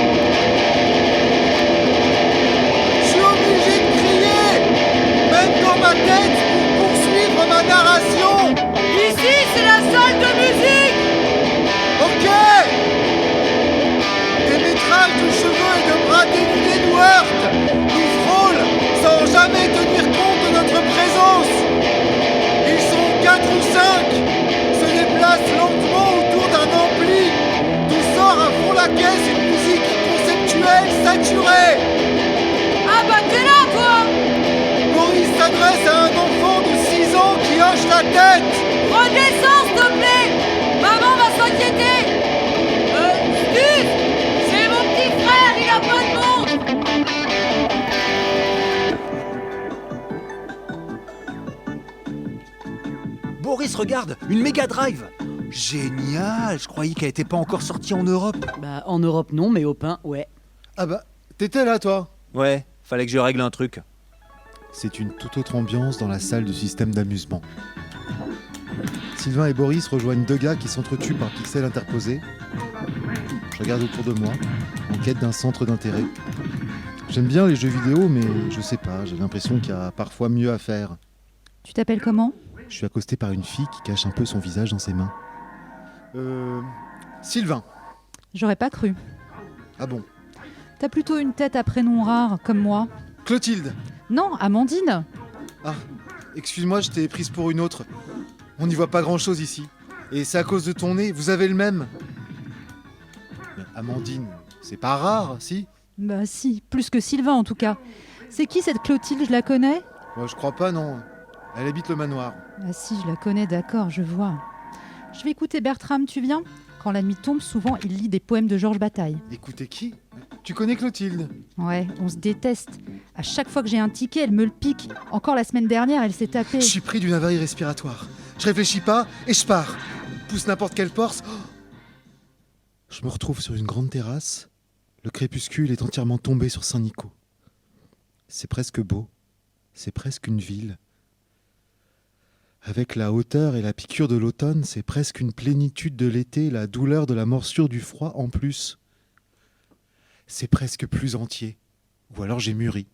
suis obligé de crier, même dans ma tête, pour poursuivre ma narration. Ici, c'est la salle de musique. Ok. Des métrages de cheveux et de bras dénudés nous heurtent, nous frôlent, sans jamais tenir compte de notre présence. Ils sont 4 ou 5, se déplacent lentement autour d'un ampli, d'où sort à fond la caisse une musique conceptuelle saturée. Ah bah t'es là toi. Boris s'adresse à un enfant de 6 ans qui hoche la tête. Redescends s'il te plaît, maman va s'inquiéter. Excuse, c'est mon petit frère, il a pas de montre. Boris, regarde, une Mega Drive. Génial, je croyais qu'elle était pas encore sortie en Europe. Bah en Europe non, mais au pain, ouais. Ah bah, t'étais là toi ? Ouais, fallait que je règle un truc. C'est une toute autre ambiance dans la salle du système d'amusement. Sylvain et Boris rejoignent deux gars qui s'entretuent par pixels interposés. Je regarde autour de moi, en quête d'un centre d'intérêt. J'aime bien les jeux vidéo, mais je sais pas, j'ai l'impression qu'il y a parfois mieux à faire. Tu t'appelles comment ? Je suis accosté par une fille qui cache un peu son visage dans ses mains. Sylvain. J'aurais pas cru. Ah bon ? T'as plutôt une tête à prénom rare, comme moi. Clotilde. Non, Amandine. Ah, excuse-moi, je t'ai prise pour une autre. On n'y voit pas grand-chose ici. Et c'est à cause de ton nez, vous avez le même. Mais Amandine, c'est pas rare, si ? Bah si, plus que Sylvain en tout cas. C'est qui cette Clotilde, je la connais ? Moi, je crois pas, non. Elle habite le manoir. Ah si, je la connais, d'accord, je vois. Je vais écouter Bertram, tu viens ? Quand la nuit tombe, souvent, il lit des poèmes de Georges Bataille. Écoutez qui ? Tu connais Clotilde ? Ouais, on se déteste. À chaque fois que j'ai un ticket, elle me le pique. Encore la semaine dernière, elle s'est tapée. Je suis pris d'une avarie respiratoire. Je réfléchis pas et je pars. Pousse n'importe quelle porte. Oh, je me retrouve sur une grande terrasse. Le crépuscule est entièrement tombé sur Saint-Nico. C'est presque beau. C'est presque une ville. Avec la hauteur et la piqûre de l'automne, c'est presque une plénitude de l'été, la douleur de la morsure du froid en plus. C'est presque plus entier. Ou alors j'ai mûri.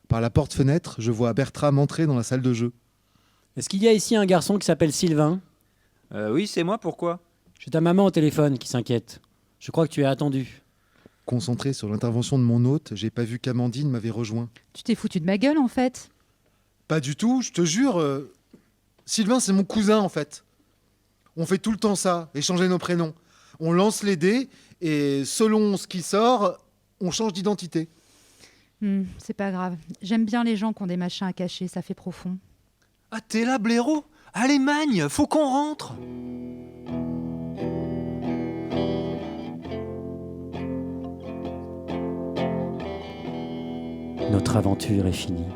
Par la porte-fenêtre, je vois Bertram entrer dans la salle de jeu. Est-ce qu'il y a ici un garçon qui s'appelle Sylvain ? Oui, c'est moi, pourquoi ? J'ai ta maman au téléphone qui s'inquiète. Je crois que tu es attendu. Concentré sur l'intervention de mon hôte, j'ai pas vu qu'Amandine m'avait rejoint. Tu t'es foutu de ma gueule en fait ? Pas du tout, je te jure. Sylvain, c'est mon cousin en fait. On fait tout le temps ça, échanger nos prénoms. On lance les dés et selon ce qui sort, on change d'identité. C'est pas grave. J'aime bien les gens qui ont des machins à cacher, ça fait profond. Ah, t'es là, blaireau ? Allez, Magne, faut qu'on rentre. Notre aventure est finie.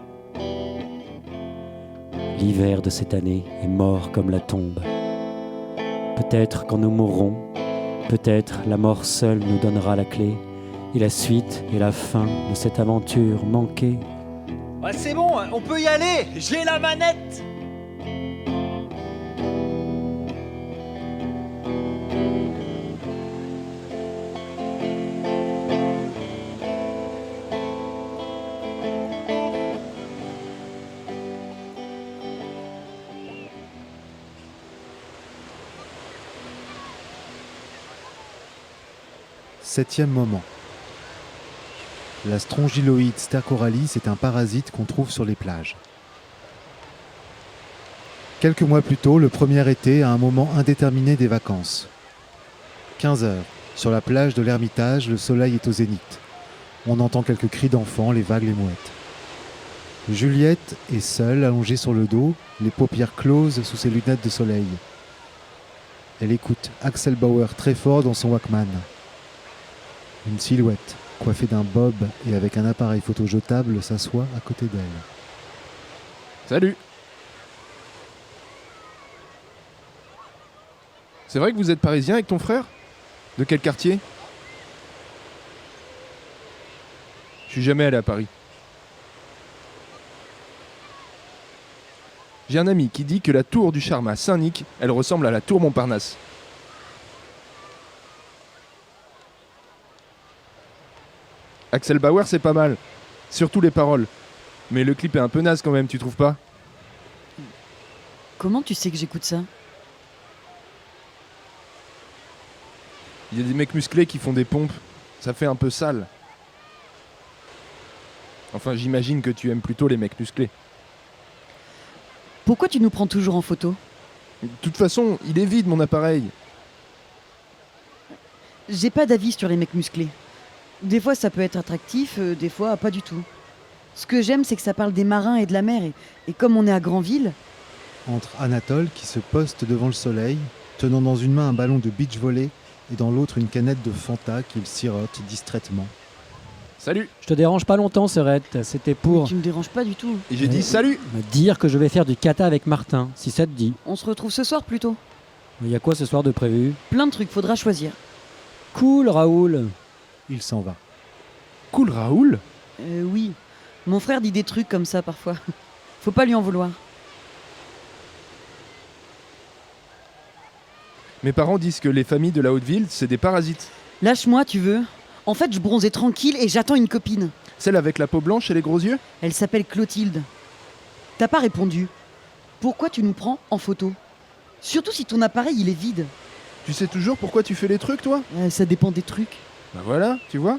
L'hiver de cette année est mort comme la tombe. Peut-être quand nous mourrons, peut-être la mort seule nous donnera la clé et la suite et la fin de cette aventure manquée. Ouais, c'est bon, on peut y aller. J'ai la manette. Septième moment. La Strongyloides stercoralis est un parasite qu'on trouve sur les plages. Quelques mois plus tôt, le premier été, à un moment indéterminé des vacances. 15 heures. Sur la plage de l'Ermitage, le soleil est au zénith. On entend quelques cris d'enfants, les vagues, les mouettes. Juliette est seule, allongée sur le dos, les paupières closes sous ses lunettes de soleil. Elle écoute Axel Bauer très fort dans son Walkman. Une silhouette, coiffée d'un bob et avec un appareil photo jetable, s'assoit à côté d'elle. Salut. C'est vrai que vous êtes parisien avec ton frère? De quel quartier? Je suis jamais allé à Paris. J'ai un ami qui dit que la tour du Charme à Saint-Nic, elle ressemble à la tour Montparnasse. Axel Bauer, c'est pas mal. Surtout les paroles. Mais le clip est un peu naze quand même, tu trouves pas? Comment tu sais que j'écoute ça? Il y a des mecs musclés qui font des pompes. Ça fait un peu sale. Enfin, j'imagine que tu aimes plutôt les mecs musclés. Pourquoi tu nous prends toujours en photo? De toute façon, il est vide mon appareil. J'ai pas d'avis sur les mecs musclés. Des fois ça peut être attractif, des fois pas du tout. Ce que j'aime c'est que ça parle des marins et de la mer et comme on est à Granville... Entre Anatole qui se poste devant le soleil, tenant dans une main un ballon de beach volley et dans l'autre une canette de Fanta qu'il sirote distraitement. Salut. Je te dérange pas longtemps, Serette. C'était pour Tu me déranges pas du tout. Et j'ai dit salut. me dire que je vais faire du kata avec Martin, si ça te dit. On se retrouve ce soir plutôt. Il y a quoi ce soir de prévu? Plein de trucs, faudra choisir. Cool, Raoul. Il s'en va. Cool, Raoul? Oui. Mon frère dit des trucs comme ça parfois. Faut pas lui en vouloir. Mes parents disent que les familles de la Haute-Ville, c'est des parasites. Lâche-moi, tu veux. En fait, je bronzais tranquille et j'attends une copine. Celle avec la peau blanche et les gros yeux? Elle s'appelle Clotilde. T'as pas répondu. Pourquoi tu nous prends en photo? Surtout si ton appareil il est vide. Tu sais toujours pourquoi tu fais les trucs, toi? Ça dépend des trucs. Bah voilà, tu vois.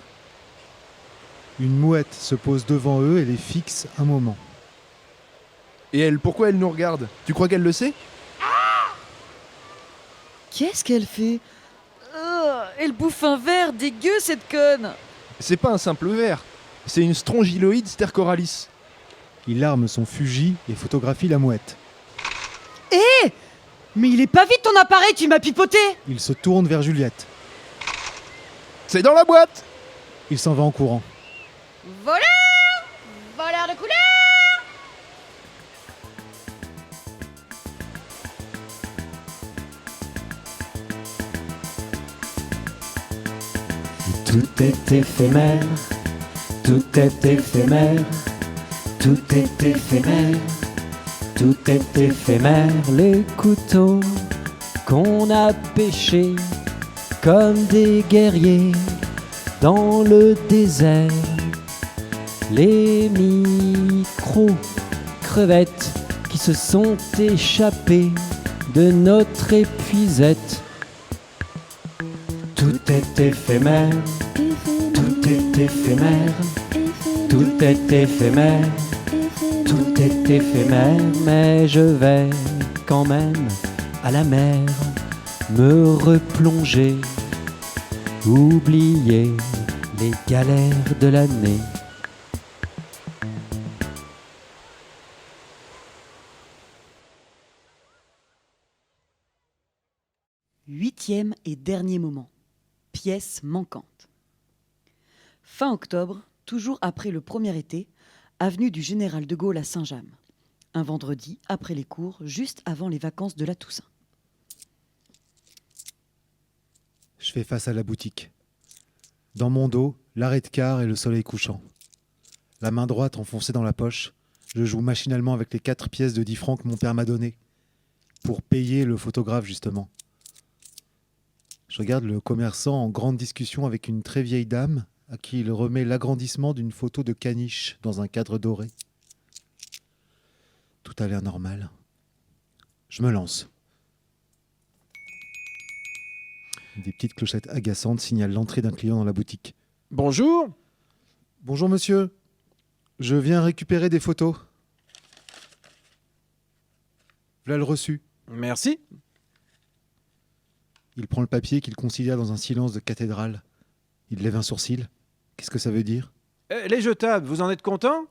Une mouette se pose devant eux et les fixe un moment. Et elle, pourquoi elle nous regarde? Tu crois qu'elle le sait? Qu'est-ce qu'elle fait? Elle bouffe un verre, dégueu cette conne. C'est pas un simple verre, c'est une Strongyloides stercoralis. Il arme son Fuji et photographie la mouette. Hé! Mais il est pas vide ton appareil, tu m'as pipoté! Il se tourne vers Juliette. C'est dans la boîte! Il s'en va en courant. Voleur! Voleur de couleur! Tout est éphémère, tout est éphémère, tout est éphémère, tout est éphémère. Les couteaux qu'on a pêchés comme des guerriers dans le désert, les micro-crevettes qui se sont échappées de notre épuisette. Tout est éphémère, tout est éphémère, tout est éphémère, tout est éphémère, mais je vais quand même à la mer me replonger, oublier les galères de l'année. Huitième et dernier moment. Pièce manquante. Fin octobre, toujours après le premier été, avenue du Général de Gaulle à Saint-James. Un vendredi, après les cours, juste avant les vacances de la Toussaint. Je fais face à la boutique. Dans mon dos, l'arrêt de car et le soleil couchant. La main droite enfoncée dans la poche, je joue machinalement avec les 4 pièces de 10 francs que mon père m'a données. Pour payer le photographe, justement. Je regarde le commerçant en grande discussion avec une très vieille dame à qui il remet l'agrandissement d'une photo de caniche dans un cadre doré. Tout a l'air normal. Je me lance. Des petites clochettes agaçantes signalent l'entrée d'un client dans la boutique. Bonjour. Bonjour monsieur. Je viens récupérer des photos. Voilà le reçu. Merci. Il prend le papier qu'il considère dans un silence de cathédrale. Il lève un sourcil. Qu'est-ce que ça veut dire ? Les jetables, vous en êtes content ?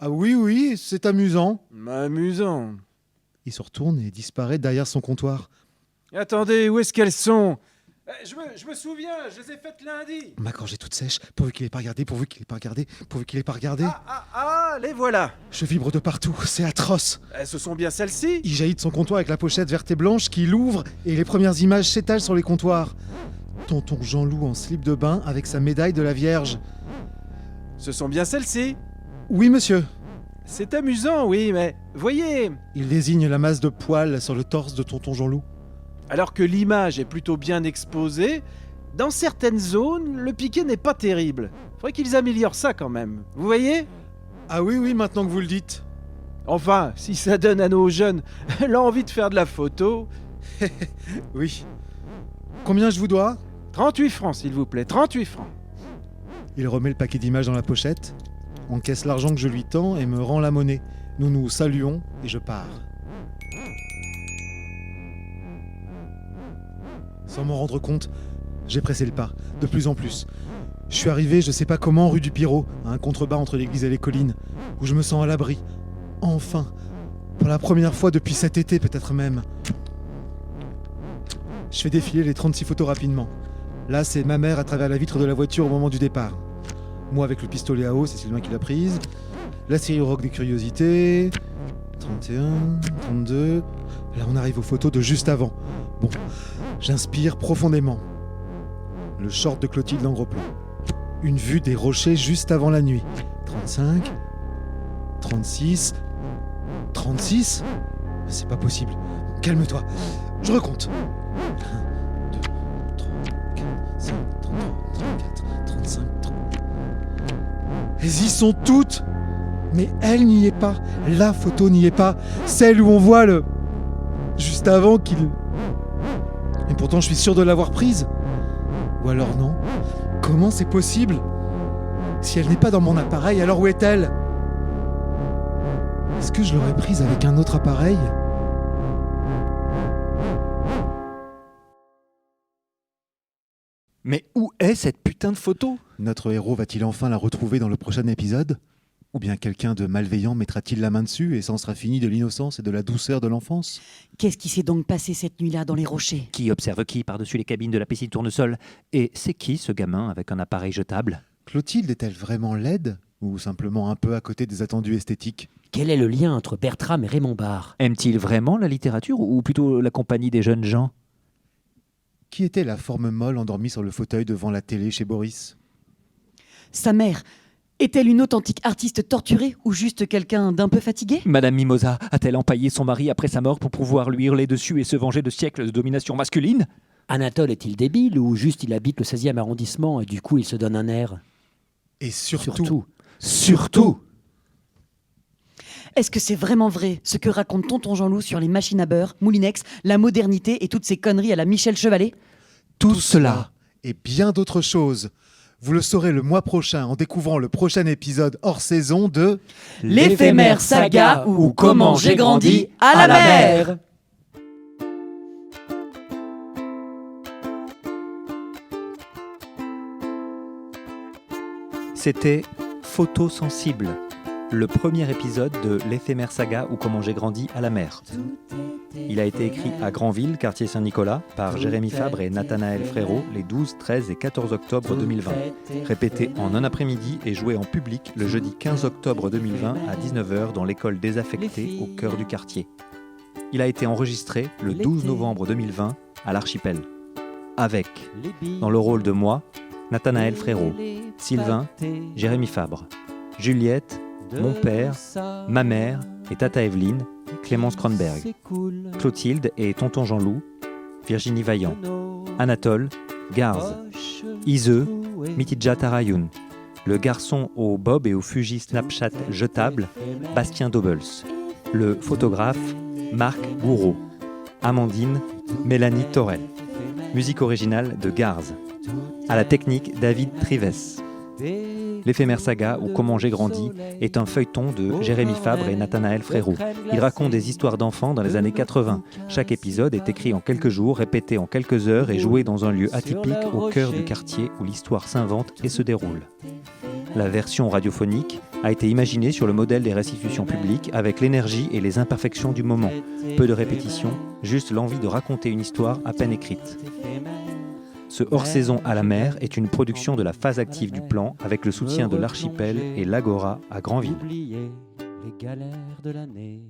Ah oui, c'est amusant. Amusant. Il se retourne et disparaît derrière son comptoir. Attendez, où est-ce qu'elles sont ? Je me souviens, je les ai faites lundi. Ma gorge est toute sèche, pourvu qu'il ait pas regardé, pourvu qu'il ait pas regardé. Les voilà. Je vibre de partout, c'est atroce. Ce sont bien celles-ci ? Il jaillit de son comptoir avec la pochette verte et blanche qui l'ouvre et les premières images s'étalent sur les comptoirs. Tonton Jean-Loup en slip de bain avec sa médaille de la Vierge. Ce sont bien celles-ci ? Oui, monsieur. C'est amusant, oui, mais voyez... Il désigne la masse de poils sur le torse de Tonton Jean-Loup. Alors que l'image est plutôt bien exposée, dans certaines zones, le piqué n'est pas terrible. Faudrait qu'ils améliorent ça quand même. Vous voyez ? Ah oui, maintenant que vous le dites. Enfin, si ça donne à nos jeunes l'envie de faire de la photo... Oui. Combien je vous dois ? 38 francs, s'il vous plaît, 38 francs. Il remet le paquet d'images dans la pochette, encaisse l'argent que je lui tends et me rend la monnaie. Nous nous saluons et je pars. Sans m'en rendre compte, j'ai pressé le pas, de plus en plus. Je suis arrivé, je sais pas comment, rue du Pirot, à un contrebas entre l'église et les collines, où je me sens à l'abri. Enfin, pour la première fois depuis cet été peut-être même. Je fais défiler les 36 photos rapidement. Là, c'est ma mère à travers la vitre de la voiture au moment du départ. Moi avec le pistolet à eau, c'est Sylvain qui l'a prise. La série au rock des curiosités. 31, 32... Là, on arrive aux photos de juste avant. Bon, j'inspire profondément. Le short de Clotilde en gros plan. Une vue des rochers juste avant la nuit. 35, 36, 36 ? C'est pas possible. Calme-toi. Je recompte. 1, 2, 3, 4, 5, 33, 34, 35, 30... Elles y sont toutes ! Mais elle n'y est pas. La photo n'y est pas. Celle où on voit le... Juste avant qu'il... Et pourtant je suis sûr de l'avoir prise. Ou alors non. Comment c'est possible ? Si elle n'est pas dans mon appareil, alors où est-elle ? Est-ce que je l'aurais prise avec un autre appareil ? Mais où est cette putain de photo ? Notre héros va-t-il enfin la retrouver dans le prochain épisode ? Ou bien quelqu'un de malveillant mettra-t-il la main dessus et s'en sera fini de l'innocence et de la douceur de l'enfance ? Qu'est-ce qui s'est donc passé cette nuit-là dans les rochers ? Qui observe qui par-dessus les cabines de la piscine tournesol ? Et c'est qui ce gamin avec un appareil jetable ? Clotilde est-elle vraiment laide ? Ou simplement un peu à côté des attendus esthétiques ? Quel est le lien entre Bertram et Raymond Barre ? Aime-t-il vraiment la littérature ou plutôt la compagnie des jeunes gens ? Qui était la forme molle endormie sur le fauteuil devant la télé chez Boris ? Sa mère est-elle une authentique artiste torturée ou juste quelqu'un d'un peu fatigué ? Madame Mimosa a-t-elle empaillé son mari après sa mort pour pouvoir lui hurler dessus et se venger de siècles de domination masculine ? Anatole est-il débile ou juste il habite le 16e arrondissement et du coup il se donne un air ? Et surtout. Est-ce que c'est vraiment vrai ce que raconte Tonton Jean-Loup sur les machines à beurre, Moulinex, la modernité et toutes ces conneries à la Michel Chevalet ? Tout cela et bien d'autres choses. Vous le saurez le mois prochain en découvrant le prochain épisode hors saison de l'éphémère saga ou comment j'ai grandi à la mer. C'était Photosensible, le premier épisode de l'éphémère saga ou comment j'ai grandi à la mer. Il a été écrit à Granville, quartier Saint-Nicolas, par Jérémy Fabre et Nathanaël Frérot les 12, 13 et 14 octobre 2020. Répété en un après-midi et joué en public le jeudi 15 octobre 2020 à 19h dans l'école désaffectée au cœur du quartier. Il a été enregistré le 12 novembre 2020 à l'Archipel. Avec, dans le rôle de moi, Nathanaël Frérot, Sylvain, Jérémy Fabre, Juliette, mon père, ma mère et Tata Evelyne, Clémence Kronberg, Clotilde et Tonton Jean-Loup, Virginie Vaillant, Anatole, Garz, Iseux, Mitidja Tarayoun, le garçon au bob et au Fuji Snapchat jetable, Bastien Dobbels, le photographe, Marc Gouraud, Amandine, Mélanie Torel. Musique originale de Garz. À la technique, David Trives. L'éphémère saga ou Comment j'ai grandi est un feuilleton de Jérémy Fabre et Nathanaël Frérot. Il raconte des histoires d'enfants dans les années 80. Chaque épisode est écrit en quelques jours, répété en quelques heures et joué dans un lieu atypique au cœur du quartier où l'histoire s'invente et se déroule. La version radiophonique a été imaginée sur le modèle des restitutions publiques avec l'énergie et les imperfections du moment. Peu de répétitions, juste l'envie de raconter une histoire à peine écrite. Ce hors-saison à la mer est une production de la phase active du plan avec le soutien de l'Archipel et l'Agora à Granville. Les galères de l'année.